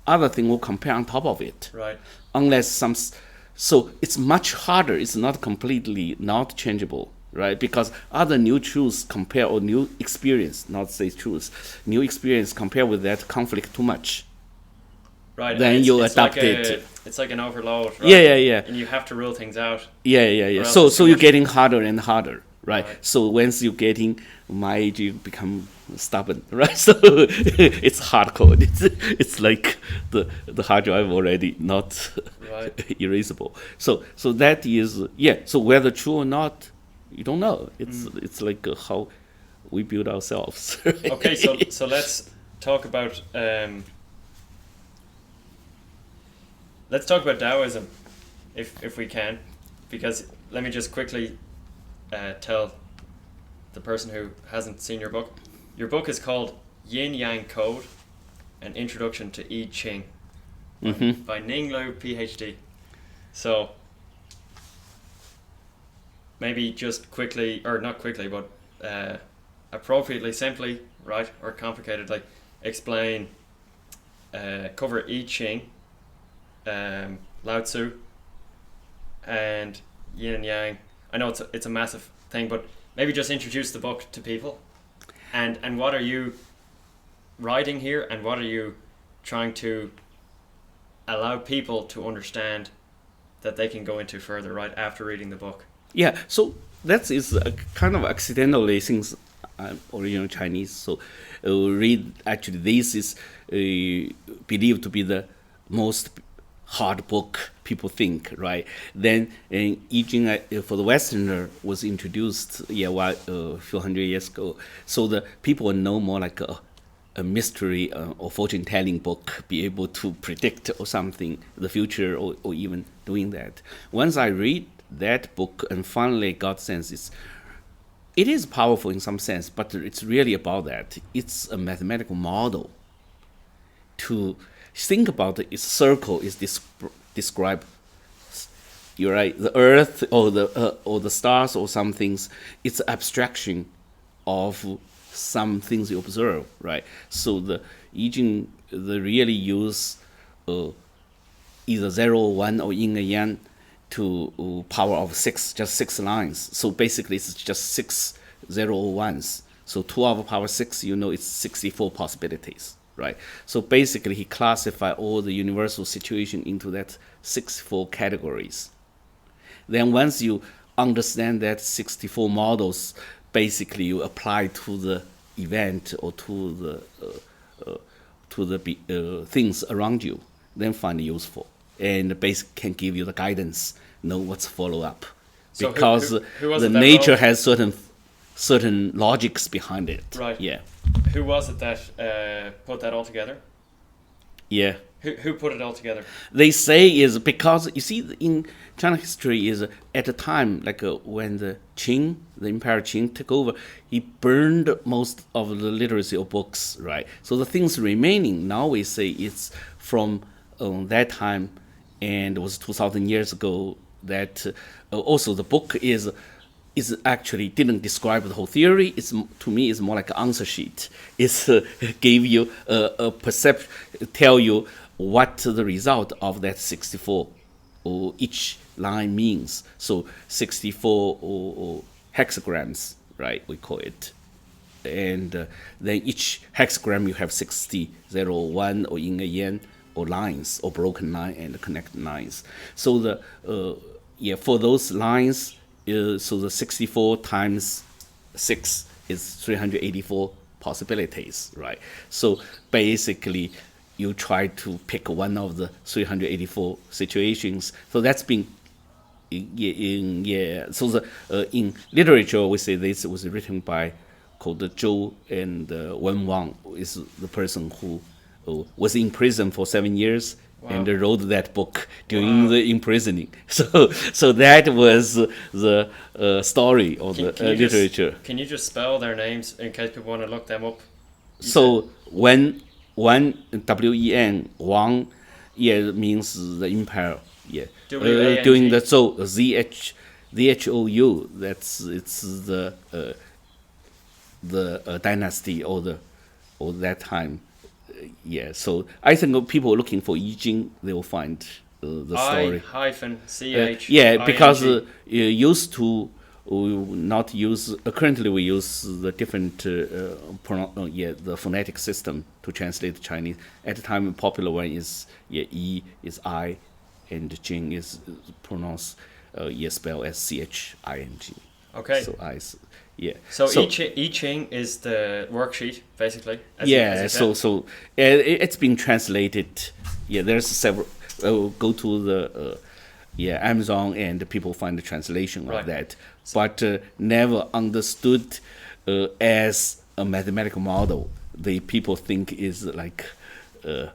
Other thing will compare on top of it. Right. Unless some So it's much harder. It's not completely not changeable, right? Because other new truths compare, or new experience, not say truths, new experience compare with that conflict too much. Right. Then and you it's adapt like it. It's like an overload, right? Yeah. And you have to rule things out. Yeah. Or else So it's too you're much. getting harder and harder, right? Right. So once you're getting my age, you become stubborn, right? So it's hard code. It's like the hard drive already not Right. erasable. So that is, yeah. So whether true or not, you don't know. It's like how we build ourselves. Right? Okay, so let's talk about Taoism, if we can, because let me just quickly tell the person who hasn't seen your book. Your book is called Yin Yang Code, An Introduction to I-CHING by Ning, PhD. So maybe just quickly, or not quickly, but appropriately, simply, right, or complicatedly, explain, cover I-CHING, Lao Tzu, and Yin and Yang. I know it's a massive thing, but maybe just introduce the book to people, and what are you writing here, and what are you trying to allow people to understand that they can go into further, right, after reading the book. Yeah, so that is kind of accidentally, since I'm original Chinese. So read, actually this is believed to be the most hard book people think, right? Then I-CHING for the Westerner was introduced a few hundred years ago. So the people know more like a mystery or fortune telling book, be able to predict or something the future, or even doing that. Once I read that book and finally got senses, it is powerful in some sense, but it's really about that. It's a mathematical model to think about. Its circle is describe. You're right. The Earth or the stars or some things. It's abstraction of some things you observe, right? So the I-CHING, they really use either 0, 1, or yin and yang to power of 6, just 6 lines. So basically it's just 6 0 1s. So 2 over power 6, it's 64 possibilities, right? So basically he classified all the universal situation into that 64 categories. Then once you understand that 64 models, basically you apply to the event or to the things around you, then find it useful, and basically can give you the guidance, know what's follow up, So because who was the it that nature wrote? has certain logics behind it. Right. Yeah. Who was it that put that all together? Yeah. Who put it all together? They say is because you see in China history is at the time like when the Emperor Qing took over, he burned most of the literacy of books, right? So the things remaining now we say it's from that time, and it was 2,000 years ago. That also the book is actually didn't describe the whole theory. It's, to me, is more like an answer sheet. It's gave you a perception, tell you what the result of that 64 or each line means. So 64 or hexagrams, right? We call it. And then each hexagram you have 60, 0, 1, or yin and yang, or lines, or broken line and connected lines. So the for those lines, so the 64 times 6 is 384 possibilities, right? So basically, you try to pick one of the 384 situations. So that's been So the in literature we say this was written by called Zhou, and Wen Wang is the person who was in prison for 7 years. Wow. And wrote that book during the imprisoning. So that was the story of the literature. Can you just spell their names in case people want to look them up? So Wen W-E-N, Wang, means the empire. Yeah, doing the Zhou, Z-H-O-U. It's the dynasty or that time. Yeah, so I think people looking for I-CHING, they will find the story. I-CH. Yeah, because ING. you used to not use. Currently, we use the different the phonetic system to translate Chinese. At the time, popular one is E is I, and Jing is pronounced spelled as CHING. Okay. So yeah. So I-CHING is the worksheet, basically. As Yeah. you said. So it's been translated. Yeah, there's several. Go to the Amazon, and people find the translation Right. of that, but never understood as a mathematical model. The people think is like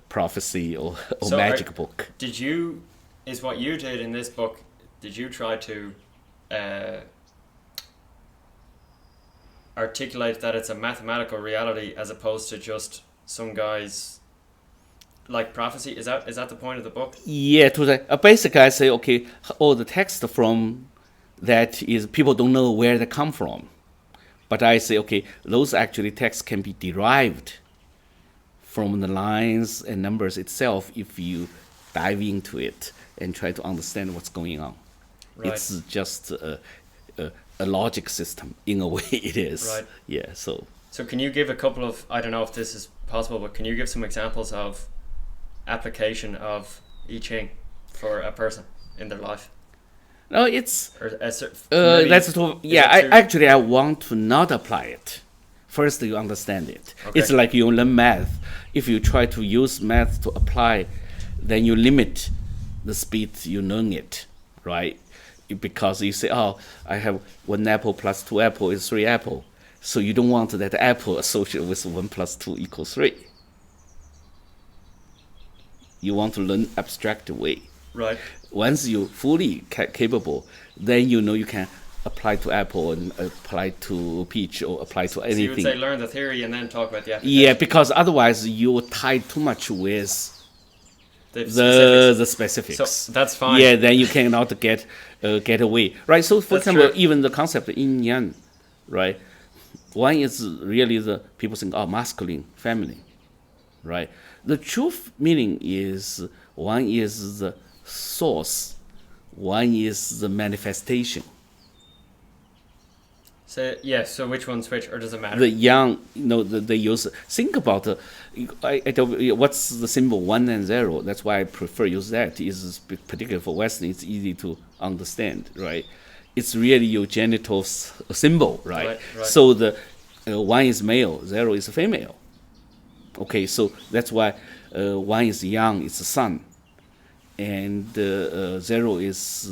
prophecy or So magic book. Is what you did in this book, did you try to articulate that it's a mathematical reality as opposed to just some guy's like prophecy? Is that the point of the book? Yeah, to the basically I say, okay, all the text from that is people don't know where they come from, but I say, okay, those actually texts can be derived from the lines and numbers itself if you dive into it and try to understand what's going on. Right. It's just a logic system in a way. It is. Right. Yeah. So can you give a couple of, I don't know if this is possible, but can you give some examples of application of I-CHING for a person in their life? no, it's Or that's I want to not apply it. First, you understand it. Okay. It's like you learn math. If you try to use math to apply, then you limit the speed you learn it, right? Because you say, oh, I have 1 apple plus 2 apple is 3 apple. So you don't want that apple associated with 1 plus 2 equals 3. You want to learn abstract way. Right. Once you fully capable, then you know you can apply to apple and apply to peach or apply to anything. So you would say learn the theory and then talk about the application. Yeah, because otherwise you tie too much with the the specifics. So that's fine. Yeah, then you cannot get away, right? So, for That's example, true. even the concept of yin yang, right? One is really the people think, oh, masculine, feminine, right? The truth meaning is one is the source, one is the manifestation. So so which one's which, or does it matter? The yang, they use. Think about what's the symbol 1 and 0. That's why I prefer use that. Is particularly for Western, it's easy to understand, right? It's really your genital symbol, right? Right. So the 1 is male, 0 is female. Okay, so that's why 1 is yang, it's the sun, and 0 is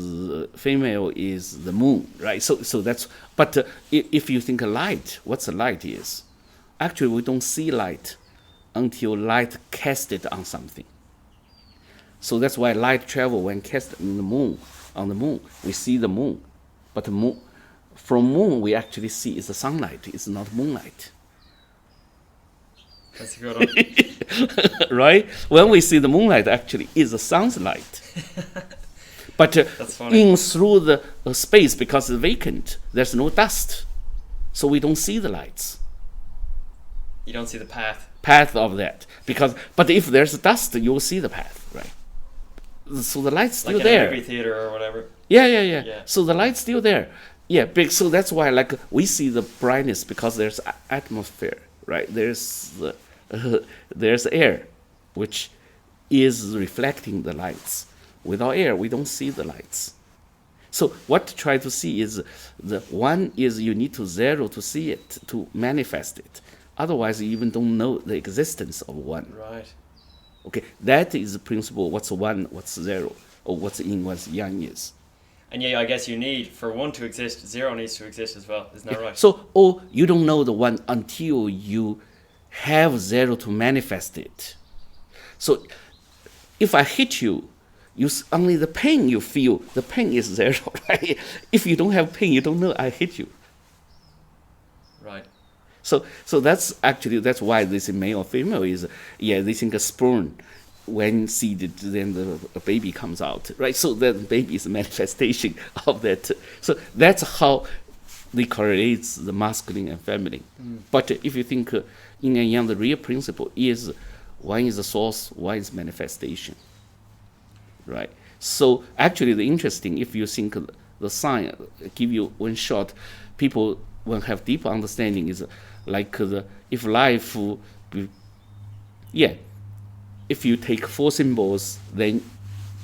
female is the moon, right? So that's. But if you think of light, what's the light is? Actually, we don't see light until light casted on something. So that's why light travel when cast in the moon. On the moon, we see the moon, but from moon we actually see is the sunlight. It's not moonlight. That's a good one. Right? When we see the moonlight, actually is the sun's light. But That's funny. in through the space, because it's vacant, there's no dust, so we don't see the lights. You don't see the Path of that, but if there's dust, you will see the path, right? So the light's still like there. in a movie theater or whatever. Yeah. So the light's still there. Yeah, so that's why we see the brightness because there's atmosphere, right? There's air, which is reflecting the lights. Without air, we don't see the lights. So what to try to see is the 1 is you need to 0 to see it, to manifest it. Otherwise, you even don't know the existence of 1. Right. Okay, that is the principle. What's 1, what's 0, or what's yin, what's yang is. And I guess you need, for 1 to exist, 0 needs to exist as well. Isn't that right? So, you don't know the 1 until you have 0 to manifest it. So, if I hit you, only the pain you feel, the pain is 0, right? If you don't have pain, you don't know I hit you. Right. So that's why this male or female is, they think a sperm, when seeded, then the baby comes out, right? So that baby is a manifestation of that. So that's how they correlate the masculine and feminine. But if you think yin and yang, the real principle is 1 is the source, 1 is manifestation. Right. So actually, the interesting, if you think the sign, give you one shot, people will have deeper understanding is like if life, if you take 4 symbols, then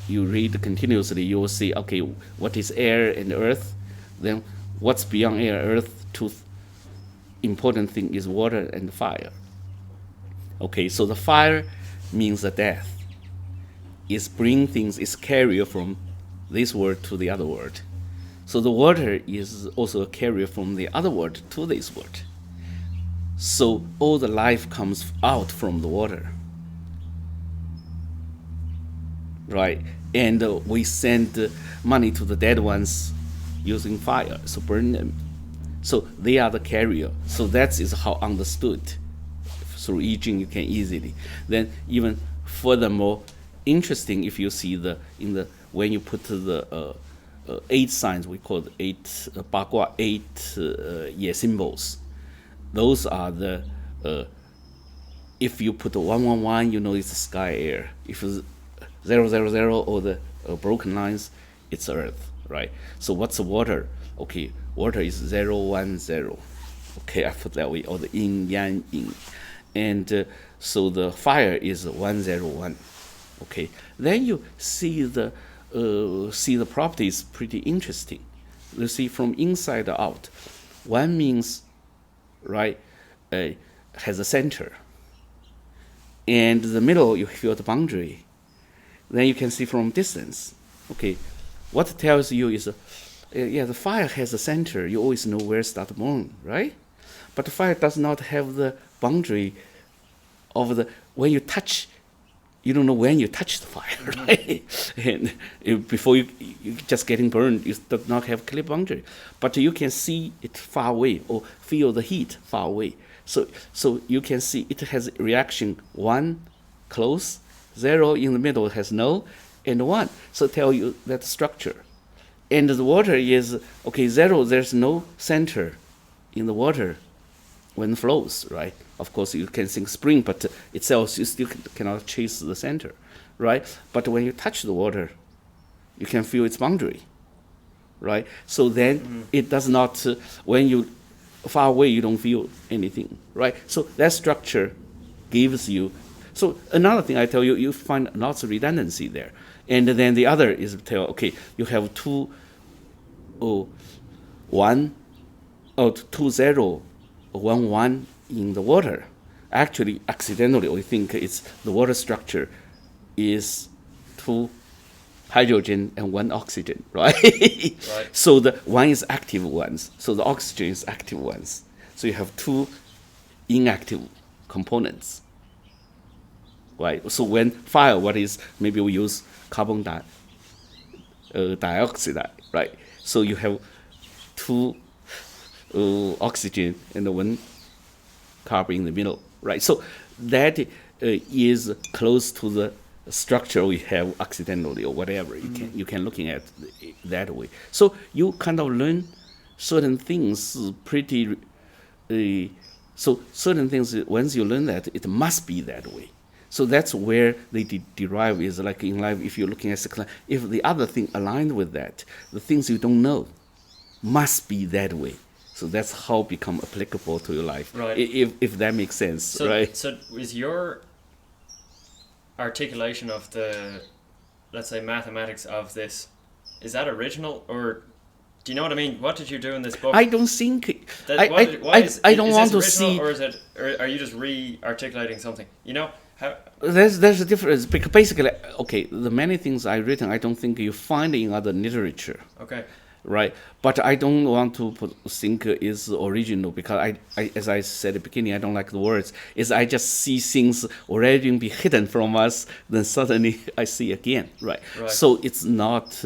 you read continuously, you will see, okay, what is air and earth, then what's beyond air, earth, important thing is water and fire. Okay, so the fire means the death. It's bring things, it's carrier from this world to the other world. So the water is also a carrier from the other world to this world. So all the life comes out from the water. Right? And we send money to the dead ones using fire, so burn them. So they are the carrier. So that is how understood. Through I-CHING you can easily. Then even furthermore, interesting if you see when you put the 8 signs, we call it 8 bagua, 8 symbols. Those are the if you put 111, you know it's sky air. If it's 000 or the broken lines, it's earth, right? So what's the water? Okay, water is 010. Okay, I put that way, or the Yin Yang Yin. And so the fire is 101. Okay, then you see the properties pretty interesting. You see from inside out. One means, right, has a center. And the middle, you feel the boundary. Then you can see from distance. Okay, what it tells you is, the fire has a center. You always know where start burn, right? But the fire does not have the boundary of when you touch. You don't know when you touch the fire, right? And before you just getting burned, you do not have clear boundary. But you can see it far away or feel the heat far away. So you can see it has reaction 1 close, 0 in the middle has no, and 1. So tell you that structure. And the water is, 0, there's no center in the water when it flows, right? Of course, you can think spring, but itself, you still cannot chase the center, right? But when you touch the water, you can feel its boundary, right? So then it does not, when you far away, you don't feel anything, right? So that structure gives you. So another thing I tell you, you find lots of redundancy there. And then the other is you have 2, 1, 2, 0, 1, 1 in the water. Actually, accidentally, we think it's the water structure is 2 hydrogen and 1 oxygen, right? Right. So the 1 is active ones. So the oxygen is active ones. So you have 2 inactive components, right? So when fire, what is, maybe we use carbon dioxide, right? So you have 2 oxygen and 1 carbon in the middle, right? So that is close to the structure we have accidentally or whatever. You can looking at that way. So you kind of learn certain things pretty. So certain things, once you learn that, it must be that way. So that's where they derive is like in life. If you're looking at if the other thing aligned with that, the things you don't know must be that way. So that's how become applicable to your life, right? If that makes sense, right? So is your articulation of the, let's say, mathematics of this, is that original, or do you know what I mean? What did you do in this book? I don't think. I don't want to see. Or are you just re-articulating something? You know how. There's a difference because basically, the many things I've written, I don't think you find in other literature. Okay. Right, but I don't want to think is original because I, as I said at the beginning, I don't like the words. Is I just see things already be hidden from us, then suddenly I see again. Right. So it's not.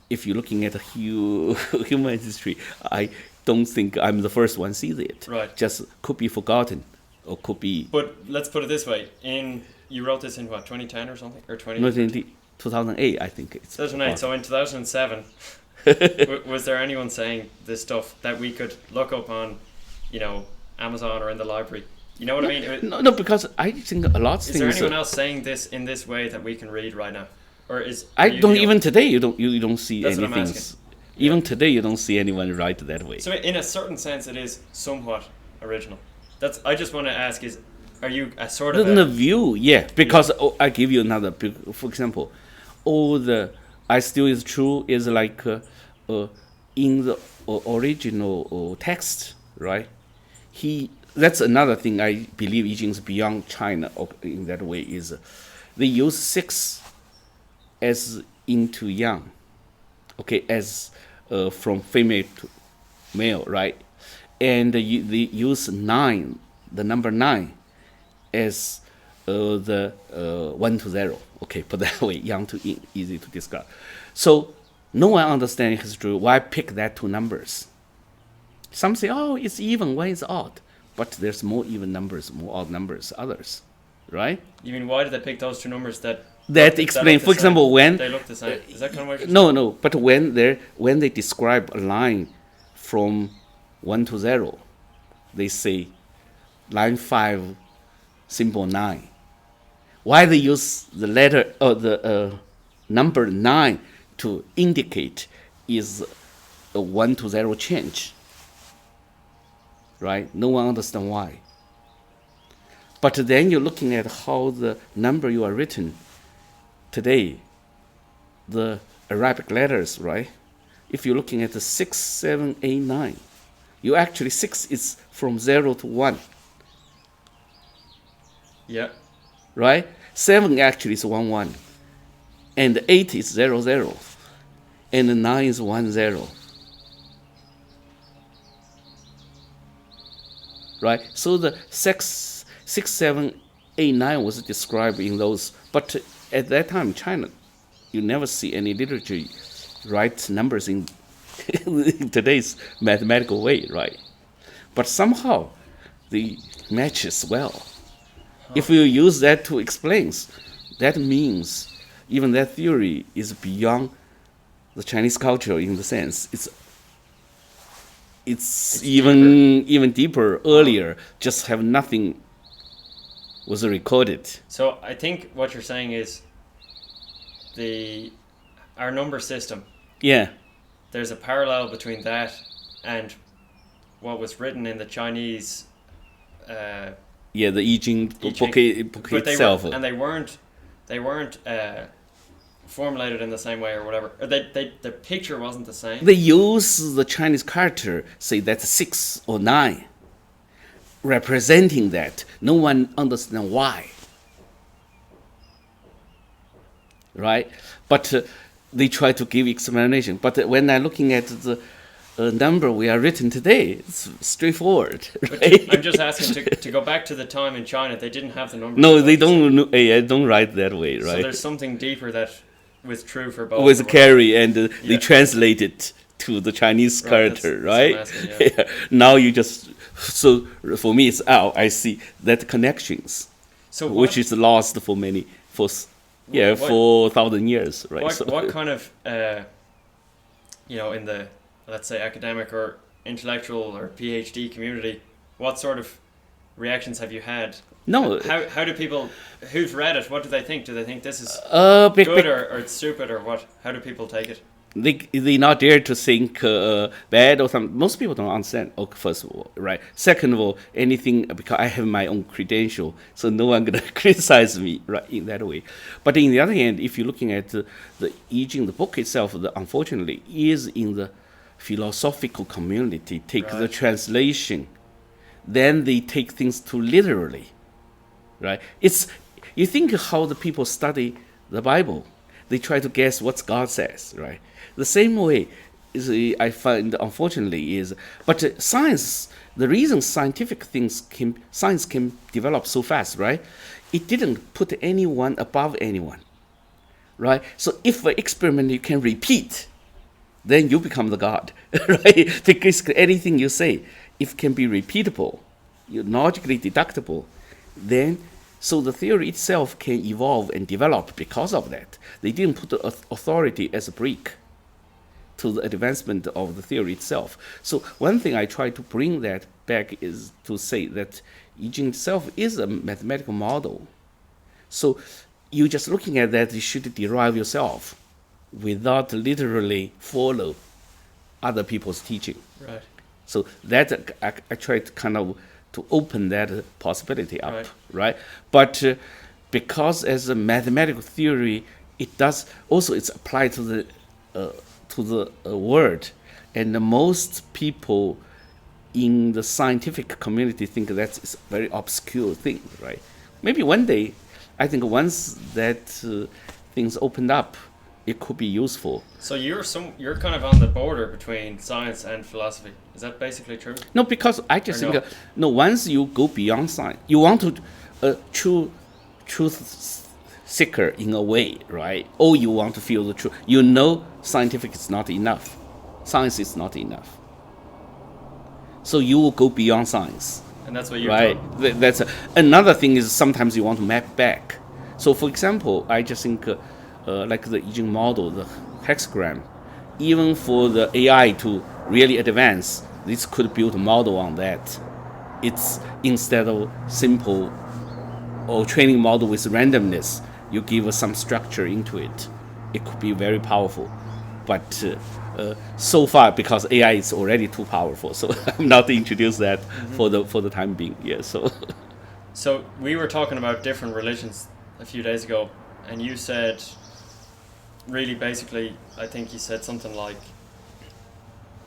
If you're looking at human history, I don't think I'm the first one see it. Right. Just could be forgotten, or could be. But let's put it this way: you wrote this in what, 2010 or something, or 20? 2008, I think it's. 2008. So in 2007, was there anyone saying this stuff that we could look up on, Amazon or in the library? You know what I mean? No, because I think a lot of things. Is there anyone else saying this in this way that we can read right now, or is? I are you don't the even only- today. You don't see That's what I'm anything. asking. Even today, you don't see anyone write that way. So in a certain sense, it is somewhat original. That's. I just want to ask: is are you a sort of The a, view, yeah, because I give you another. For example, all the "I still is true" is like in the original text, right? That's another thing I believe I Ching is beyond China in that way is they use 6 as into yang, okay, as from female to male, right? And they use 9, the number 9, as the 1 to 0. Okay, put that way, yang to yin, easy to discuss. So no one understands history. Why pick that 2 numbers? Some say, oh, it's even, one is odd. But there's more even numbers, more odd numbers, others, right? You mean why did they pick those 2 numbers that? That explain, look the for example, same? when They look the same. Is that kind of what you're no, but when they describe a line from 1 to 0, they say line 5, symbol 9. Why they use the letter or the number 9 to indicate is a 1 to 0 change, right? No one understands why. But then you're looking at how the number you are written today, the Arabic letters, right? If you're looking at the 6, 7, 8, 9, you actually 6 is from 0 to 1, Yeah. right? 7 actually is 1, 1, and 8 is 0, 0, and 9 is 1, 0, right? So the 6, 7, 8, 9 was described in those, but at that time, China, you never see any literature write numbers in today's mathematical way, right? But somehow they matches well. If you use that to explain, that means even that theory is beyond the Chinese culture in the sense it's even deeper, earlier, just have nothing was recorded. So I think what you're saying is our number system. Yeah. There's a parallel between that and what was written in the Chinese. Yeah, the I-CHING book But itself. they weren't formulated in the same way or whatever. Or the picture wasn't the same. They use the Chinese character, say that's 6 or 9, representing that. No one understands why. Right? But they try to give explanation. But when I'm looking at the number we are written today, it's straightforward. Right? I'm just asking to go back to the time in China. They didn't have the numbers. No, they don't. Don't write that way, right? So there's something deeper that was true for both. With of us. carry, and they Yeah. translate it to the Chinese character, that's right? what I'm asking, yeah. Now you just so for me it's I see that connections, So which is lost for many for 4,000 years, right? What kind of in the, let's say, academic or intellectual or PhD community, what sort of reactions have you had? No. How do people who've read it, what do they think? Do they think this is Big, good or it's stupid or what? How do people take it? they not dare to think bad or something. Most people don't understand. Okay, first of all, right? Second of all, anything because I have my own credential, so no one gonna criticize me, right? In that way. But in the other hand, if you're looking at the I-CHING, the book itself, unfortunately, is in the philosophical community. Take the translation, then they take things too literally, right? You think how the people study the Bible. They try to guess what God says, right? The same way is I find, unfortunately, is but science. The reason science can develop so fast, right? It didn't put anyone above anyone, right? So if an experiment you can repeat, then you become the God, right? Because anything you say, if it can be repeatable, logically deductible, then. So the theory itself can evolve and develop because of that. They didn't put the authority as a brake to the advancement of the theory itself. So one thing I try to bring that back is to say that I-CHING itself is a mathematical model. So you just looking at that, you should derive yourself without literally follow other people's teaching. Right. So that I try to kind of to open that possibility up, right? But because as a mathematical theory, it does also it's applied to the world, and most people in the scientific community think that's a very obscure thing, right? Maybe one day, I think once that things opened up, it could be useful. So you're kind of on the border between science and philosophy. Is that basically true? No, because I just think once you go beyond science, you want to truth seeker in a way, right? Or you want to feel the truth. You know, scientific is not enough. Science is not enough. So you will go beyond science. And that's what you're doing. That's another thing is sometimes you want to map back. So for example, I just think like the I-CHING model, the hexagram, even for the AI to really advance, this could build a model on that. It's instead of simple or training model with randomness, you give some structure into it. It could be very powerful. But so far, because AI is already too powerful, so I'm not introduce that for the time being. Yeah. So we were talking about different religions a few days ago, and you said, really basically, I think you said something like,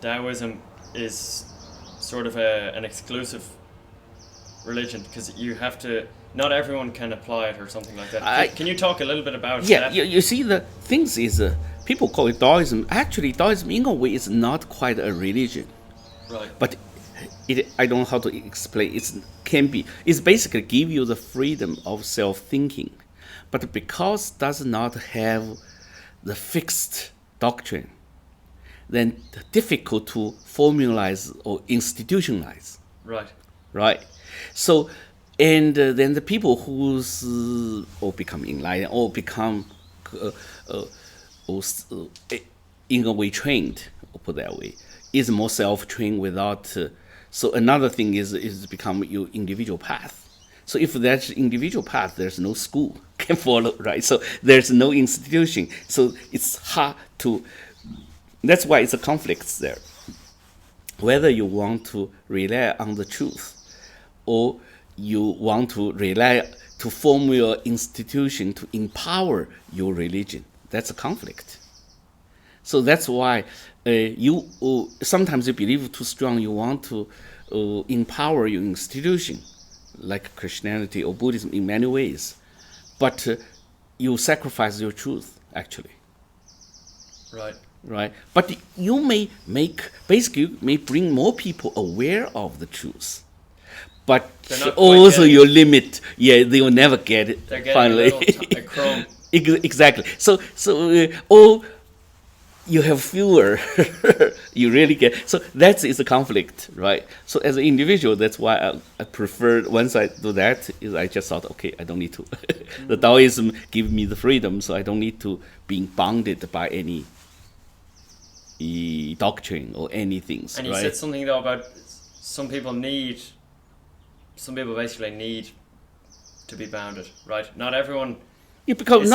Taoism is sort of an exclusive religion because you have to. Not everyone can apply it or something like that. Can you talk a little bit about that? Yeah, you see, the things is people call it Taoism. Actually, Taoism in a way is not quite a religion. Right. But I don't know how to explain. It's basically give you the freedom of self-thinking, but because does not have the fixed doctrine, then difficult to formalize or institutionalize. Right. Right. So. And then the people who's or become enlightened or become in a way trained, or put that way, is more self-trained without. So another thing is become your individual path. So if that's individual path, there's no school can follow, right? So there's no institution. So it's hard to. That's why it's a conflict there. Whether you want to rely on the truth, or you want to rely to form your institution to empower your religion. That's a conflict. So that's why you sometimes you believe too strong. You want to empower your institution, like Christianity or Buddhism in many ways, but you sacrifice your truth actually. Right. Right. But you may bring more people aware of the truth. But also your limit, they will never get it. They're getting finally. a crumb. Exactly. So or you have fewer. You really get. So that is a conflict, right? So as an individual, that's why I prefer. Once I do that, is I just thought, okay, I don't need to. The Taoism give me the freedom, so I don't need to be bounded by any doctrine or anything. And you said something though about some people basically need to be bounded, right? Not everyone. Yeah, because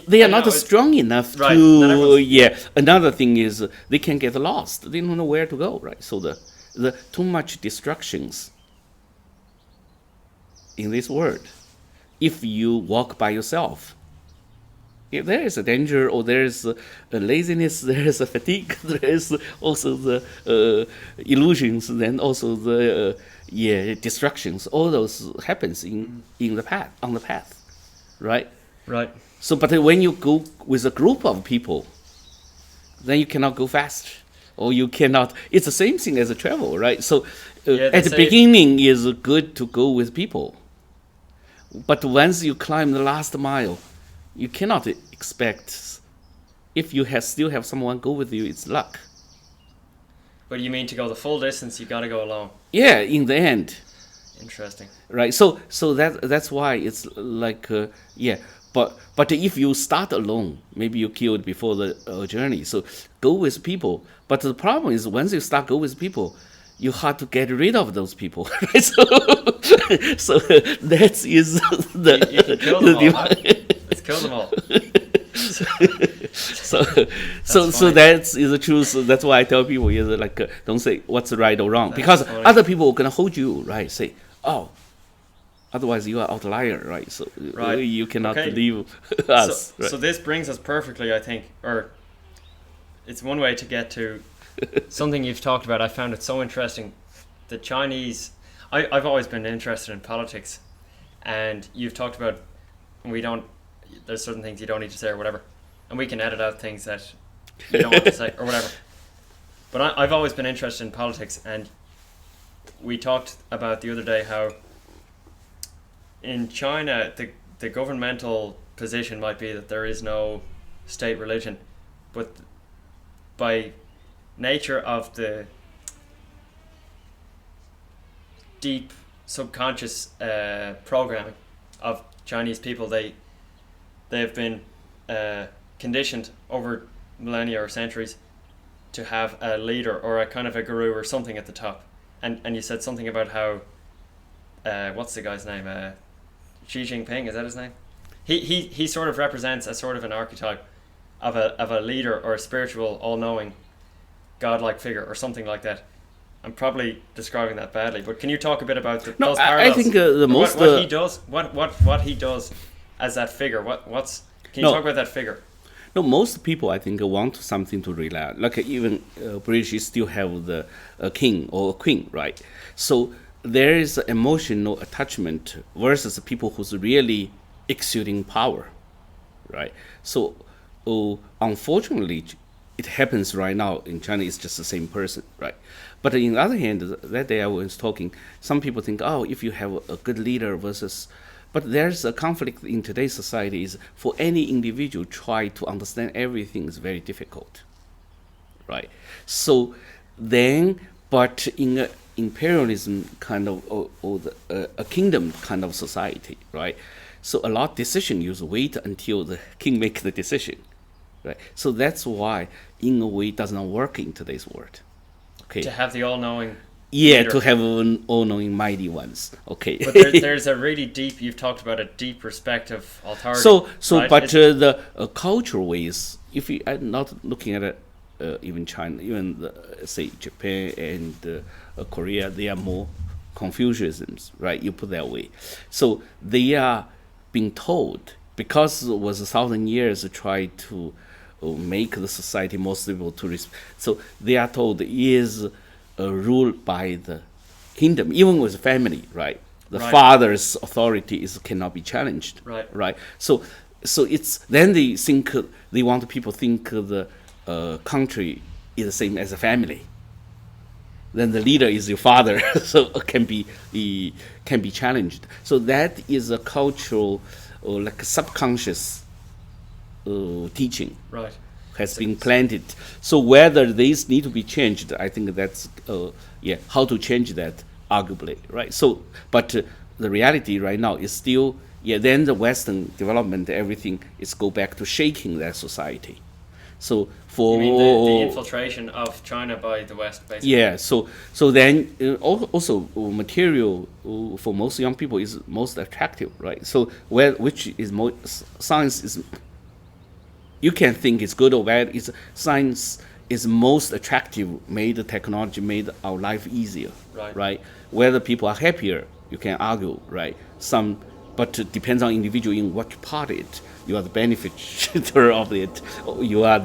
they are not strong enough to. Yeah. Another thing is they can get lost. They don't know where to go, right? So the too much distractions in this world. If you walk by yourself, if there is a danger, or there is a laziness, there is a fatigue, there is also the illusions, then also the distractions. All those happens in the path, on the path, right? Right. So, but when you go with a group of people, then you cannot go fast, or you cannot. It's the same thing as a travel, right? So, at the beginning, is good to go with people, but once you climb the last mile, you cannot expect. If you still have someone go with you, it's luck. But you mean to go the full distance, you got to go alone. Yeah, in the end. Interesting. Right. So that's why it's like But if you start alone, maybe you killed before the journey. So go with people. But the problem is once you start go with people, you have to get rid of those people. Right? So that is you can kill them all, right? It's kill them all. So that's the truth. That's why I tell people is like don't say what's right or wrong, because funny. other people are gonna hold you right. Say, oh, otherwise you are outlier, right? So Right. you cannot Okay. leave us. So, so this brings us perfectly, I think, or it's one way to get to something you've talked about. I found it so interesting. The Chinese, I've always been interested in politics, and you've talked about there's certain things you don't need to say or whatever, and we can edit out things that you don't want to say or whatever. But I've always been interested in politics, and we talked about the other day how in China the governmental position might be that there is no state religion, but by nature of the deep subconscious programming of Chinese people, they've been conditioned over millennia or centuries to have a leader or a kind of a guru or something at the top. And you said something about how what's the guy's name? Xi Jinping, is that his name? He sort of represents a sort of an archetype of a leader or a spiritual, all-knowing, godlike figure or something like that. I'm probably describing that badly, but can you talk a bit about those parallels? I think the most what he does, what he does as that figure. Can you talk about that figure? No, most people I think want something to rely on. Like even British still have the king or queen, right? So there is emotional attachment versus people who's really exuding power, right? So unfortunately, it happens right now in China. It's just the same person, right? But on the other hand, that day I was talking, some people think, oh, if you have a good leader versus, but there's a conflict in today's society is for any individual try to understand everything is very difficult, right? So then, but in a imperialism kind of, or a kingdom kind of society, right? So a lot of decision you wait until the king makes the decision, right? So that's why, in a way, it does not work in today's world. Okay. To have the all-knowing Yeah, leader. to have an all-knowing mighty ones. Okay. But there's a really deep, you've talked about a deep respect of authority. So, right? but the cultural ways, if you are not looking at it, even China, even say Japan and Korea, they are more Confucianisms, right? You put that way. So they are being told, because it was 1,000 years to try to make the society more stable to respect. So they are told is ruled by the kingdom, even with family, right? The Right. father's authority cannot be challenged, Right. right? So it's then they think they want people think the country is the same as a family. Then the leader is your father, so it can be challenged. So that is a cultural or like subconscious teaching Right. has been planted. So whether these need to be changed, I think that's how to change that arguably, right? So, but the reality right now is still then the Western development, everything is go back to shaking that society. So for You mean the infiltration of China by the West, basically? yeah, so then also material for most young people is most attractive, right? So which is science is, you can think it's good or bad. It's science is most attractive, made the technology made our life easier, Right. Whether people are happier, you can argue, right? But it depends on individual in what part it. You are the beneficiary of it, or you are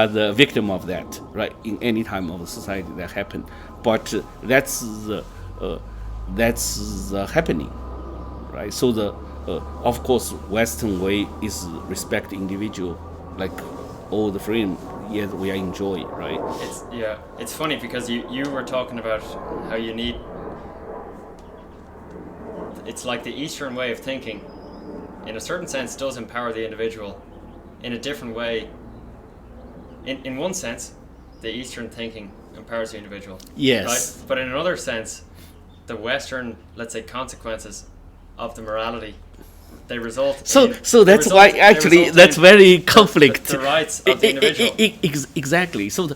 the victim of that, right? In any time of the society that happened, but that's the happening, right? So of course, Western way is respect individual, like all the freedom we are enjoy, right? It's funny because you were talking about how you need. It's like the Eastern way of thinking, in a certain sense, does empower the individual. In a different way, in one sense, the Eastern thinking empowers the individual. Yes. Right? But in another sense, the Western, let's say, consequences of the morality, they result. So that's why actually that's very conflict. The rights of the individual. Exactly. So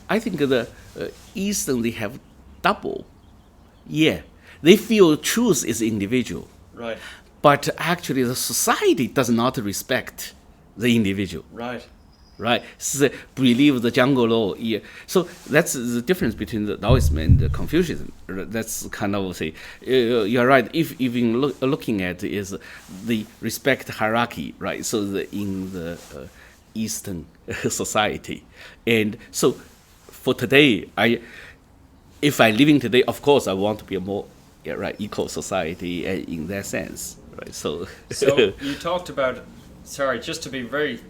I think the Eastern, they have double. Yeah, they feel truth is individual. Right. But actually, the society does not respect the individual. Right. Right, so believe the jungle law. Yeah. So that's the difference between the Taoism and the Confucianism. That's kind of say you're right. If even looking at is the respect hierarchy, right? So in the Eastern society, and so for today, if I living today, of course, I want to be a more equal society in that sense, right? So you talked about. Sorry, just to be very.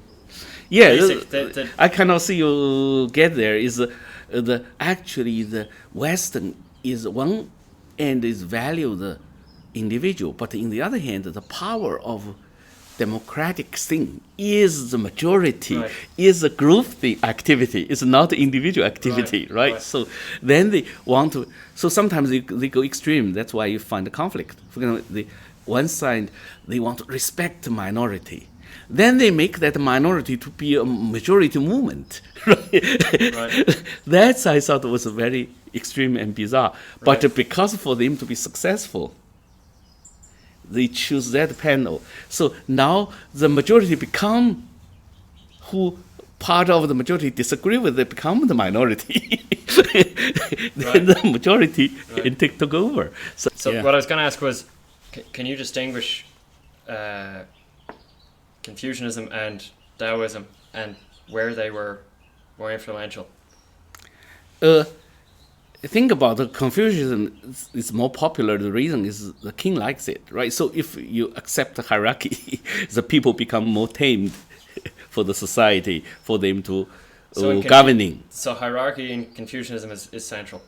Yeah, basic, I cannot see you get there. Is actually the Western is one end is value the individual, but in the other hand, the power of democratic thing is the majority, right. is a group thing activity. It's not individual activity, right? So then they want to. So sometimes they go extreme. That's why you find a conflict. For example, the one side they want to respect the minority. Then they make that minority to be a majority movement. Right? That I thought was very extreme and bizarre. But because for them to be successful, they choose that panel. So now the majority become who part of the majority disagree with, they become the minority. Then the majority took over. So what I was going to ask was, can you distinguish Confucianism and Taoism and where they were more influential? Think about the Confucianism is more popular. The reason is the king likes it, right? So if you accept the hierarchy, the people become more tamed for the society, for them to governing. So hierarchy in Confucianism is central.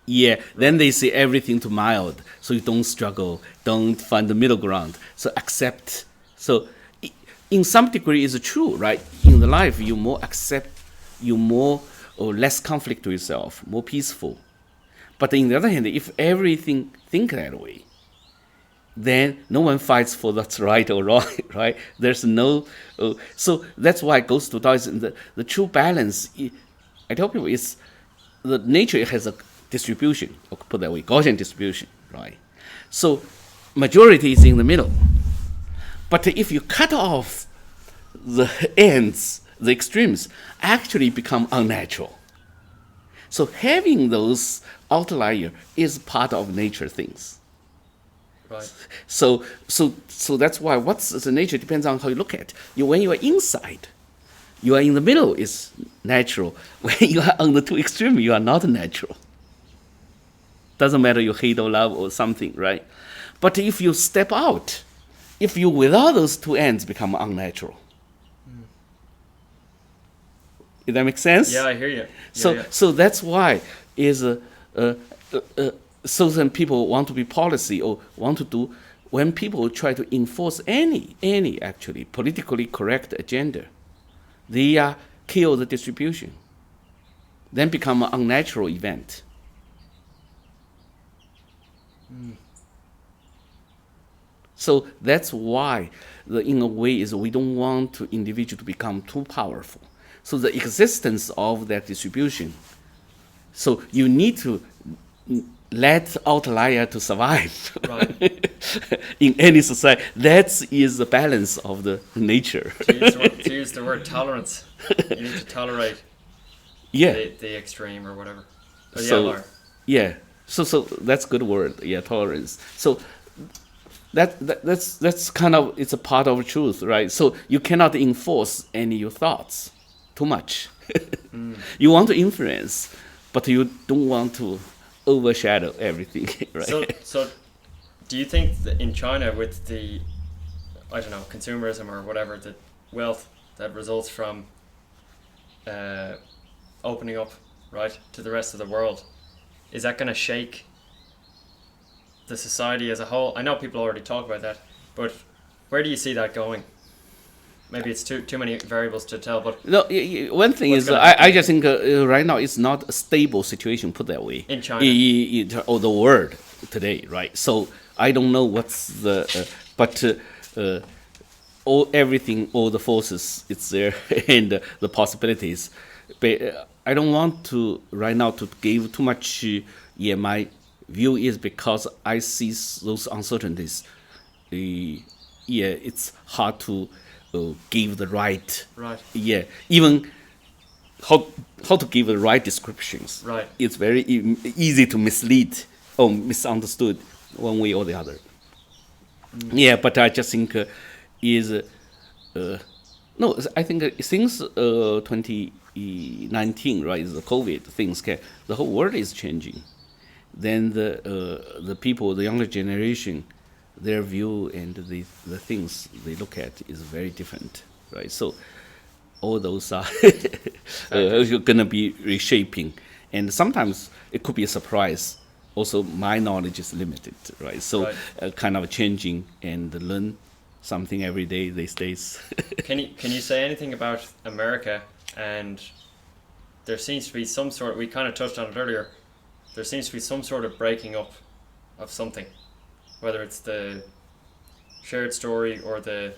Yeah, then they say everything too mild, so you don't struggle, don't find the middle ground. So accept. So in some degree, it's true, right? In the life, you more accept, you more or less conflict to yourself, more peaceful. But on the other hand, if everything think that way, then no one fights for that's right or wrong, right? There's no, so that's why it goes to Taoism. The true balance, I tell people, is the nature has a distribution, or put that way, Gaussian distribution, right? So majority is in the middle. But if you cut off the ends, the extremes, actually become unnatural. So having those outlier is part of nature things. Right. So that's why what's the nature depends on how you look at it. When you are inside, you are in the middle is natural. When you are on the two extreme, you are not natural. Doesn't matter you hate or love or something, right? But if you step out, if you without those two ends become unnatural. Does that make sense? Yeah, I hear you. So that's why is so then people want to be policy or want to do when people try to enforce any actually politically correct agenda, they kill the distribution, then become an unnatural event. So that's why, in a way, is we don't want to individual to become too powerful. So the existence of that distribution. So you need to let outlier to survive. Right. In any society, that is the balance of the nature. To use the word tolerance, you need to tolerate the extreme or whatever. Or the outlier. Yeah. So that's good word. Yeah, tolerance. So that's kind of, it's a part of truth, right? So you cannot enforce any your thoughts too much. You want to influence, but you don't want to overshadow everything, right? So do you think that in China with the, I don't know, consumerism or whatever, the wealth that results from opening up, right, to the rest of the world, is that going to shake the society as a whole? I know people already talk about that, but where do you see that going? Maybe it's too many variables to tell, but no. One thing is, I just think right now it's not a stable situation, put that way, in China or the world today, right? So I don't know what's the, but all the forces, it's there, and the possibilities. But I don't want to right now to give too much. My view is because I see those uncertainties it's hard to give the right. Right. Yeah, even how to give the right descriptions. Right. It's very easy to mislead or misunderstood one way or the other. Yeah, but I just think no, I think since 2019, right, the COVID things, the whole world is changing. Then the people, the younger generation, their view and the things they look at is very different, right? So all those are going to be reshaping, and sometimes it could be a surprise. Also, my knowledge is limited, right? So kind of changing and learn something every day these days. Can you say anything about America? And there seems to be some sort, we kind of touched on it earlier, there seems to be some sort of breaking up of something, whether it's the shared story or the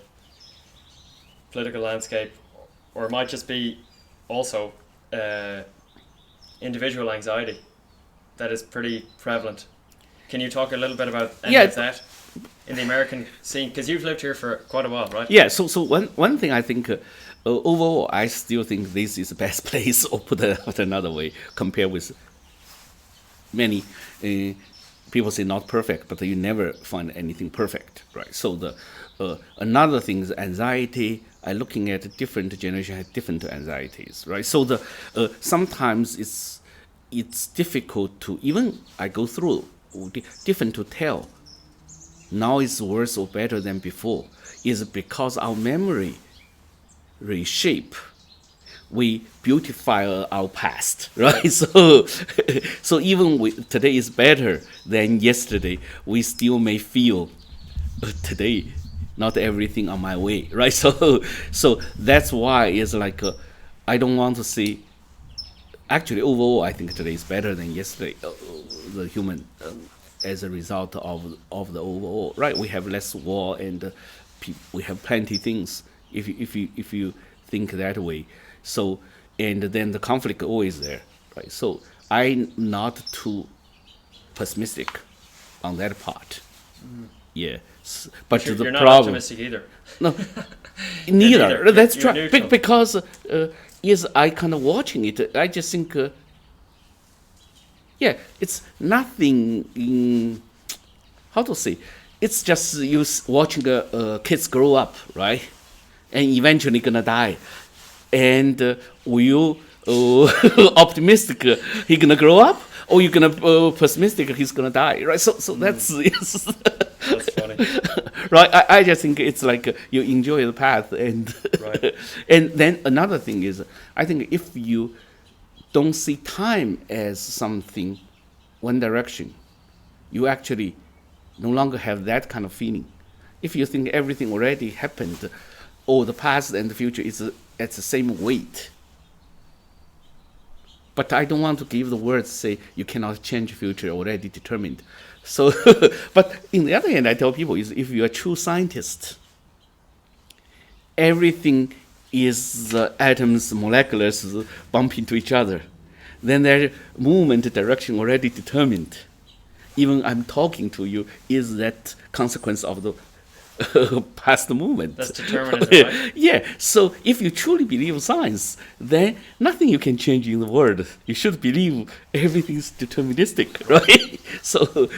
political landscape, or it might just be also individual anxiety that is pretty prevalent. Can you talk a little bit about any of that in the American scene? Because you've lived here for quite a while, right? Yeah, so one thing I think, overall, I still think this is the best place, or put it another way, compared with many people say not perfect, but you never find anything perfect, right? So the another thing is anxiety. I looking at different generation have different anxieties, right? So the sometimes it's difficult to even I go through different to tell. Now it's worse or better than before. Is because our memory reshape. We beautify our past, right? So even today is better than yesterday, we still may feel today not everything on my way, right? So that's why it's like I don't want to see. Actually, overall, I think today is better than yesterday. The human, as a result of the overall, right? We have less war and we have plenty things. If you think that way, so and then the conflict always there, right? So I'm not too pessimistic on that part. Yeah, but you're the not problem. optimistic either. No, neither. That's you're true. Because is I kind of watching it. I just think, it's nothing in how to say. It's just you watching kids grow up, right, and eventually gonna die, and will you optimistic he gonna grow up, or you gonna pessimistic he's gonna die, right? So that's That's funny. Right, I just think it's like you enjoy the path, and Right. and then another thing is, I think if you don't see time as something, one direction, you actually no longer have that kind of feeling. If you think everything already happened, or the past and the future is at the same weight. But I don't want to give the words say you cannot change future already determined. So, but in the other hand, I tell people is if you're a true scientist, everything is atoms, molecules bump into each other. Then their movement direction already determined. Even I'm talking to you is that consequence of the past movement. That's determinism, right? Yeah. So if you truly believe science, then nothing you can change in the world. You should believe everything is deterministic, right? So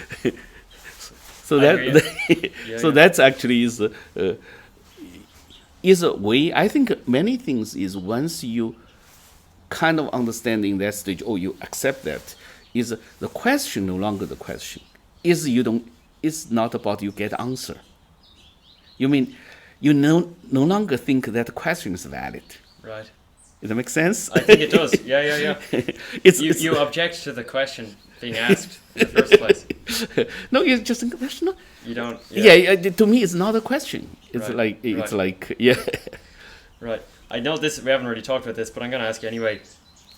that's actually is a way. I think many things is once you kind of understanding that stage, or you accept that, is the question no longer the question. It's not about you get answer. You mean you no longer think that the question is valid. Right. Does that make sense? I think it does. Yeah. You object to the question being asked in the first place. No, you just think that's not. You don't. Yeah. To me, it's not a question. It's Right. like yeah. Right. I know this. We haven't really talked about this, but I'm going to ask you anyway.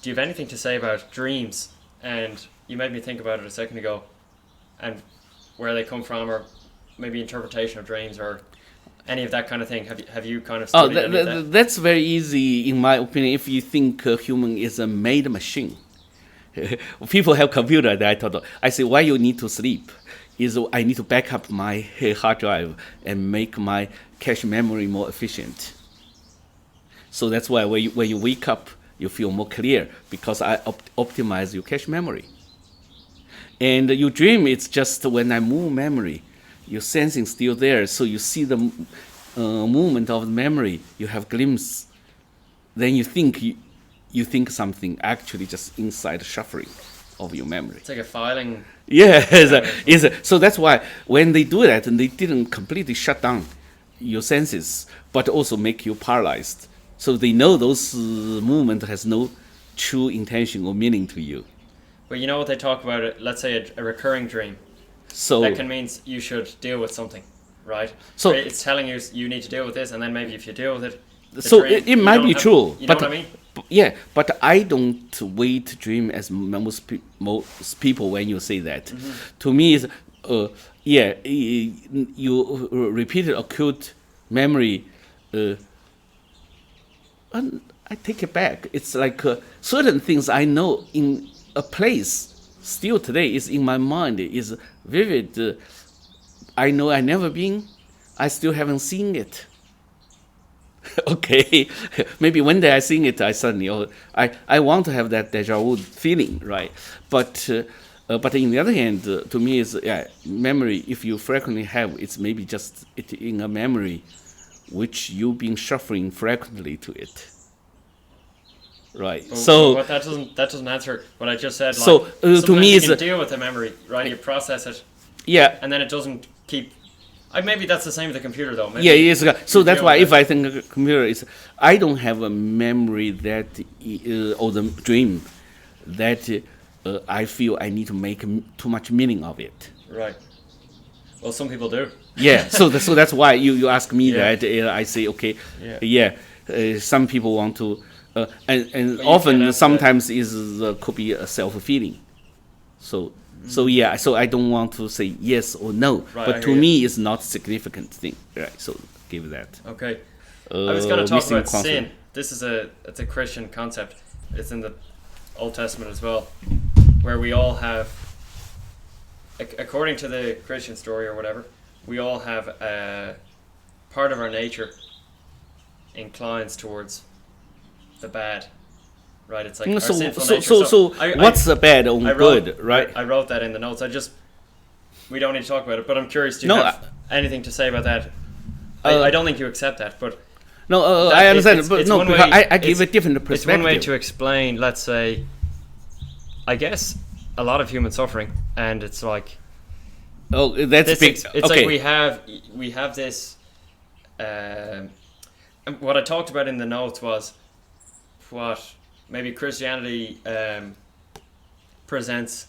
Do you have anything to say about dreams? And you made me think about it a second ago, and where they come from, or maybe interpretation of dreams, or any of that kind of thing. Have you kind of studied any of that? That's very easy, in my opinion, if you think a human is a made machine. People have computer that I say, why you need to sleep? is I need to back up my hard drive and make my cache memory more efficient. So that's why when you wake up, you feel more clear because I optimize your cache memory. And your dream, it's just when I move memory, your sensing still there. So you see the movement of the memory, you have glimpse. Then you think something actually just inside the shuffling of your memory. It's like a filing. Yeah, so that's why when they do that, and they didn't completely shut down your senses, but also make you paralyzed. So they know those movement has no true intention or meaning to you. But you know what they talk about? Let's say a recurring dream. So that can mean you should deal with something, right? So it's telling you need to deal with this, and then maybe if you deal with it. So it might be true. You know what I mean? Yeah, but I don't wait to dream as most people when you say that. Mm-hmm. To me, is you repeated acute memory. And I take it back. It's like certain things I know in a place still today is in my mind, is vivid. I know I never been. I still haven't seen it. Okay, maybe one day I seen it, I suddenly, I want to have that deja vu feeling, right? But in the other hand, to me, is memory. If you frequently have, it's maybe just it in a memory, which you've been shuffling frequently to it, right? But that doesn't answer what I just said. So to me, you can deal with the memory, right? You process it, and then it doesn't keep. Maybe that's the same with the computer, though. Maybe yes. So that's why if I think a computer is, I don't have a memory that or the dream that I feel I need to make too much meaning of it. Right. Well, some people do. Yeah. So that's why you ask me that. I say okay. Yeah. Some people want to, and often sometimes could be a self-feeling. So I don't want to say yes or no, right, but to me it's not a significant thing, right? So give that. Okay. I was going to talk about sin. It's a Christian concept. It's in the Old Testament as well, where we all have, according to the Christian story or whatever, we all have a part of our nature inclines towards the bad. Right, it's like our sinful nature. So what's the bad or good, right? I wrote that in the notes. We don't need to talk about it, but I'm curious. Do you have anything to say about that? I don't think you accept that, but no, I understand. But no, I give a different perspective. It's one way to explain. Let's say, I guess, a lot of human suffering, and it's like, that's big. It's like we have this. What I talked about in the notes was what maybe Christianity presents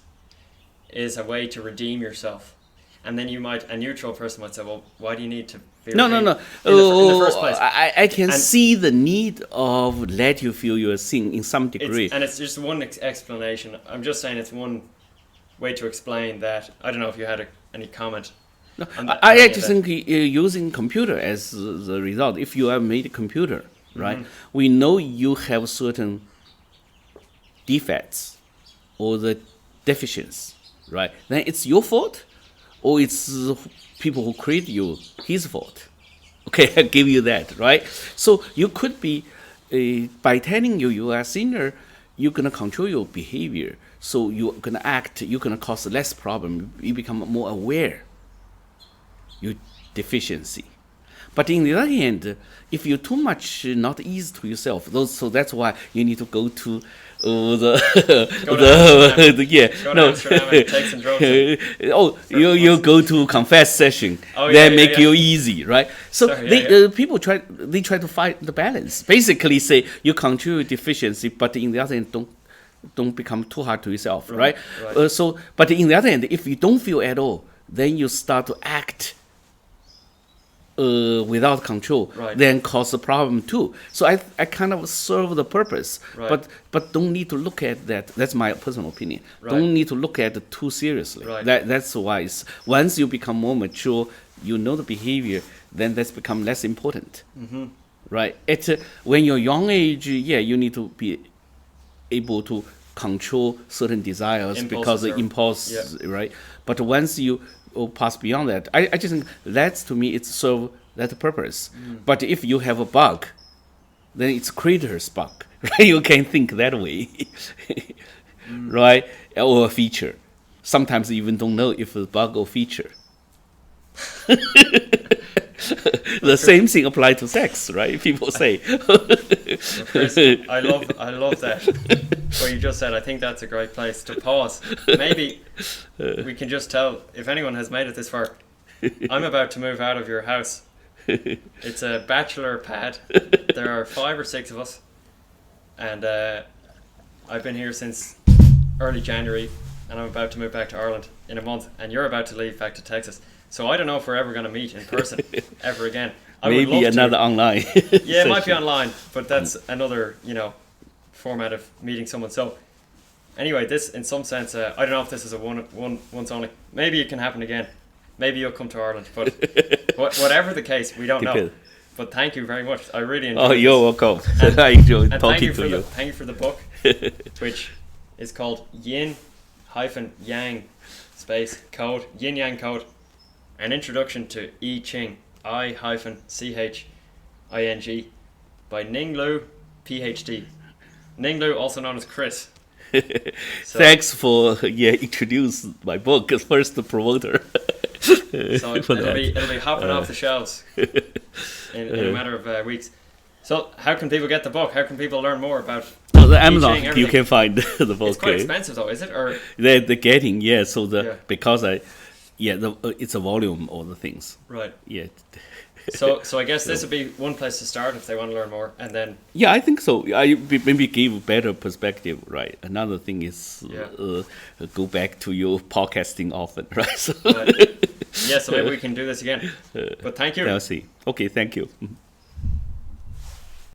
is a way to redeem yourself, and then a neutral person might say, well, why do you need to be redeemed in the first place? I can see the need of let you feel your sin in some degree. It's just one explanation. I'm just saying it's one way to explain that. I don't know if you had any comment. No, I actually think using computer as the result, if you have made a computer, right, we know you have certain defects or the deficiencies, right? Then it's your fault, or it's people who create you, his fault. Okay, I give you that, right? So you could be, by telling you are a sinner, you're gonna control your behavior. So you're gonna act, you're gonna cause less problem. You become more aware your deficiency. But in the other hand, if you're too much not easy to yourself, so that's why you need to go to you go to confess session, make you easy, right? So people try to find the balance. Basically, say you control your deficiency, but in the other hand, don't become too hard to yourself, right? But in the other hand, if you don't feel at all, then you start to act without control, then cause a problem too. So I kind of serve the purpose, but don't need to look at that. That's my personal opinion. Don't need to look at it too seriously. That's why once you become more mature, you know the behavior, then that's become less important. Right? When you're young age, you need to be able to control certain desires because of impulse, right? But once you pass beyond that, I just think that's, to me, it's serve that purpose. But if you have a bug, then it's creator's bug, right? You can think that way, right? Or a feature. Sometimes you even don't know if it's a bug or feature. The same thing applies to sex, right? People say. Chris, I love that. What you just said, I think that's a great place to pause. Maybe we can just tell, if anyone has made it this far, I'm about to move out of your house. It's a bachelor pad. There are 5 or 6 of us, and I've been here since early January, and I'm about to move back to Ireland in a month, and you're about to leave back to Texas. So I don't know if we're ever going to meet in person ever again. Maybe another online. Yeah, it might be online, but that's another, format of meeting someone. So anyway, this, in some sense, I don't know if this is a once only. Maybe it can happen again. Maybe you'll come to Ireland, but whatever the case, we don't know. But thank you very much. I really enjoyed it. You're welcome. I enjoyed talking to you. Thank you for the book, which is called Yin Yang Code, Yin Yang Code, An Introduction to I-CHING, I-CHING, by Ning, PhD. Ning, also known as Chris. So, thanks for introduce my book as first promoter. So it'll be hopping off the shelves in a matter of weeks. So how can people get the book? How can people learn more about the Amazon? You can find the book. It's quite expensive though, is it? Or they're getting because it's a volume of the things. Right. Yeah. So I guess this would be one place to start if they want to learn more, and then. Yeah, I think so. I maybe give better perspective, right? Another thing is go back to your podcasting often, right? So yeah, so maybe we can do this again. But thank you. I'll see. Okay, thank you.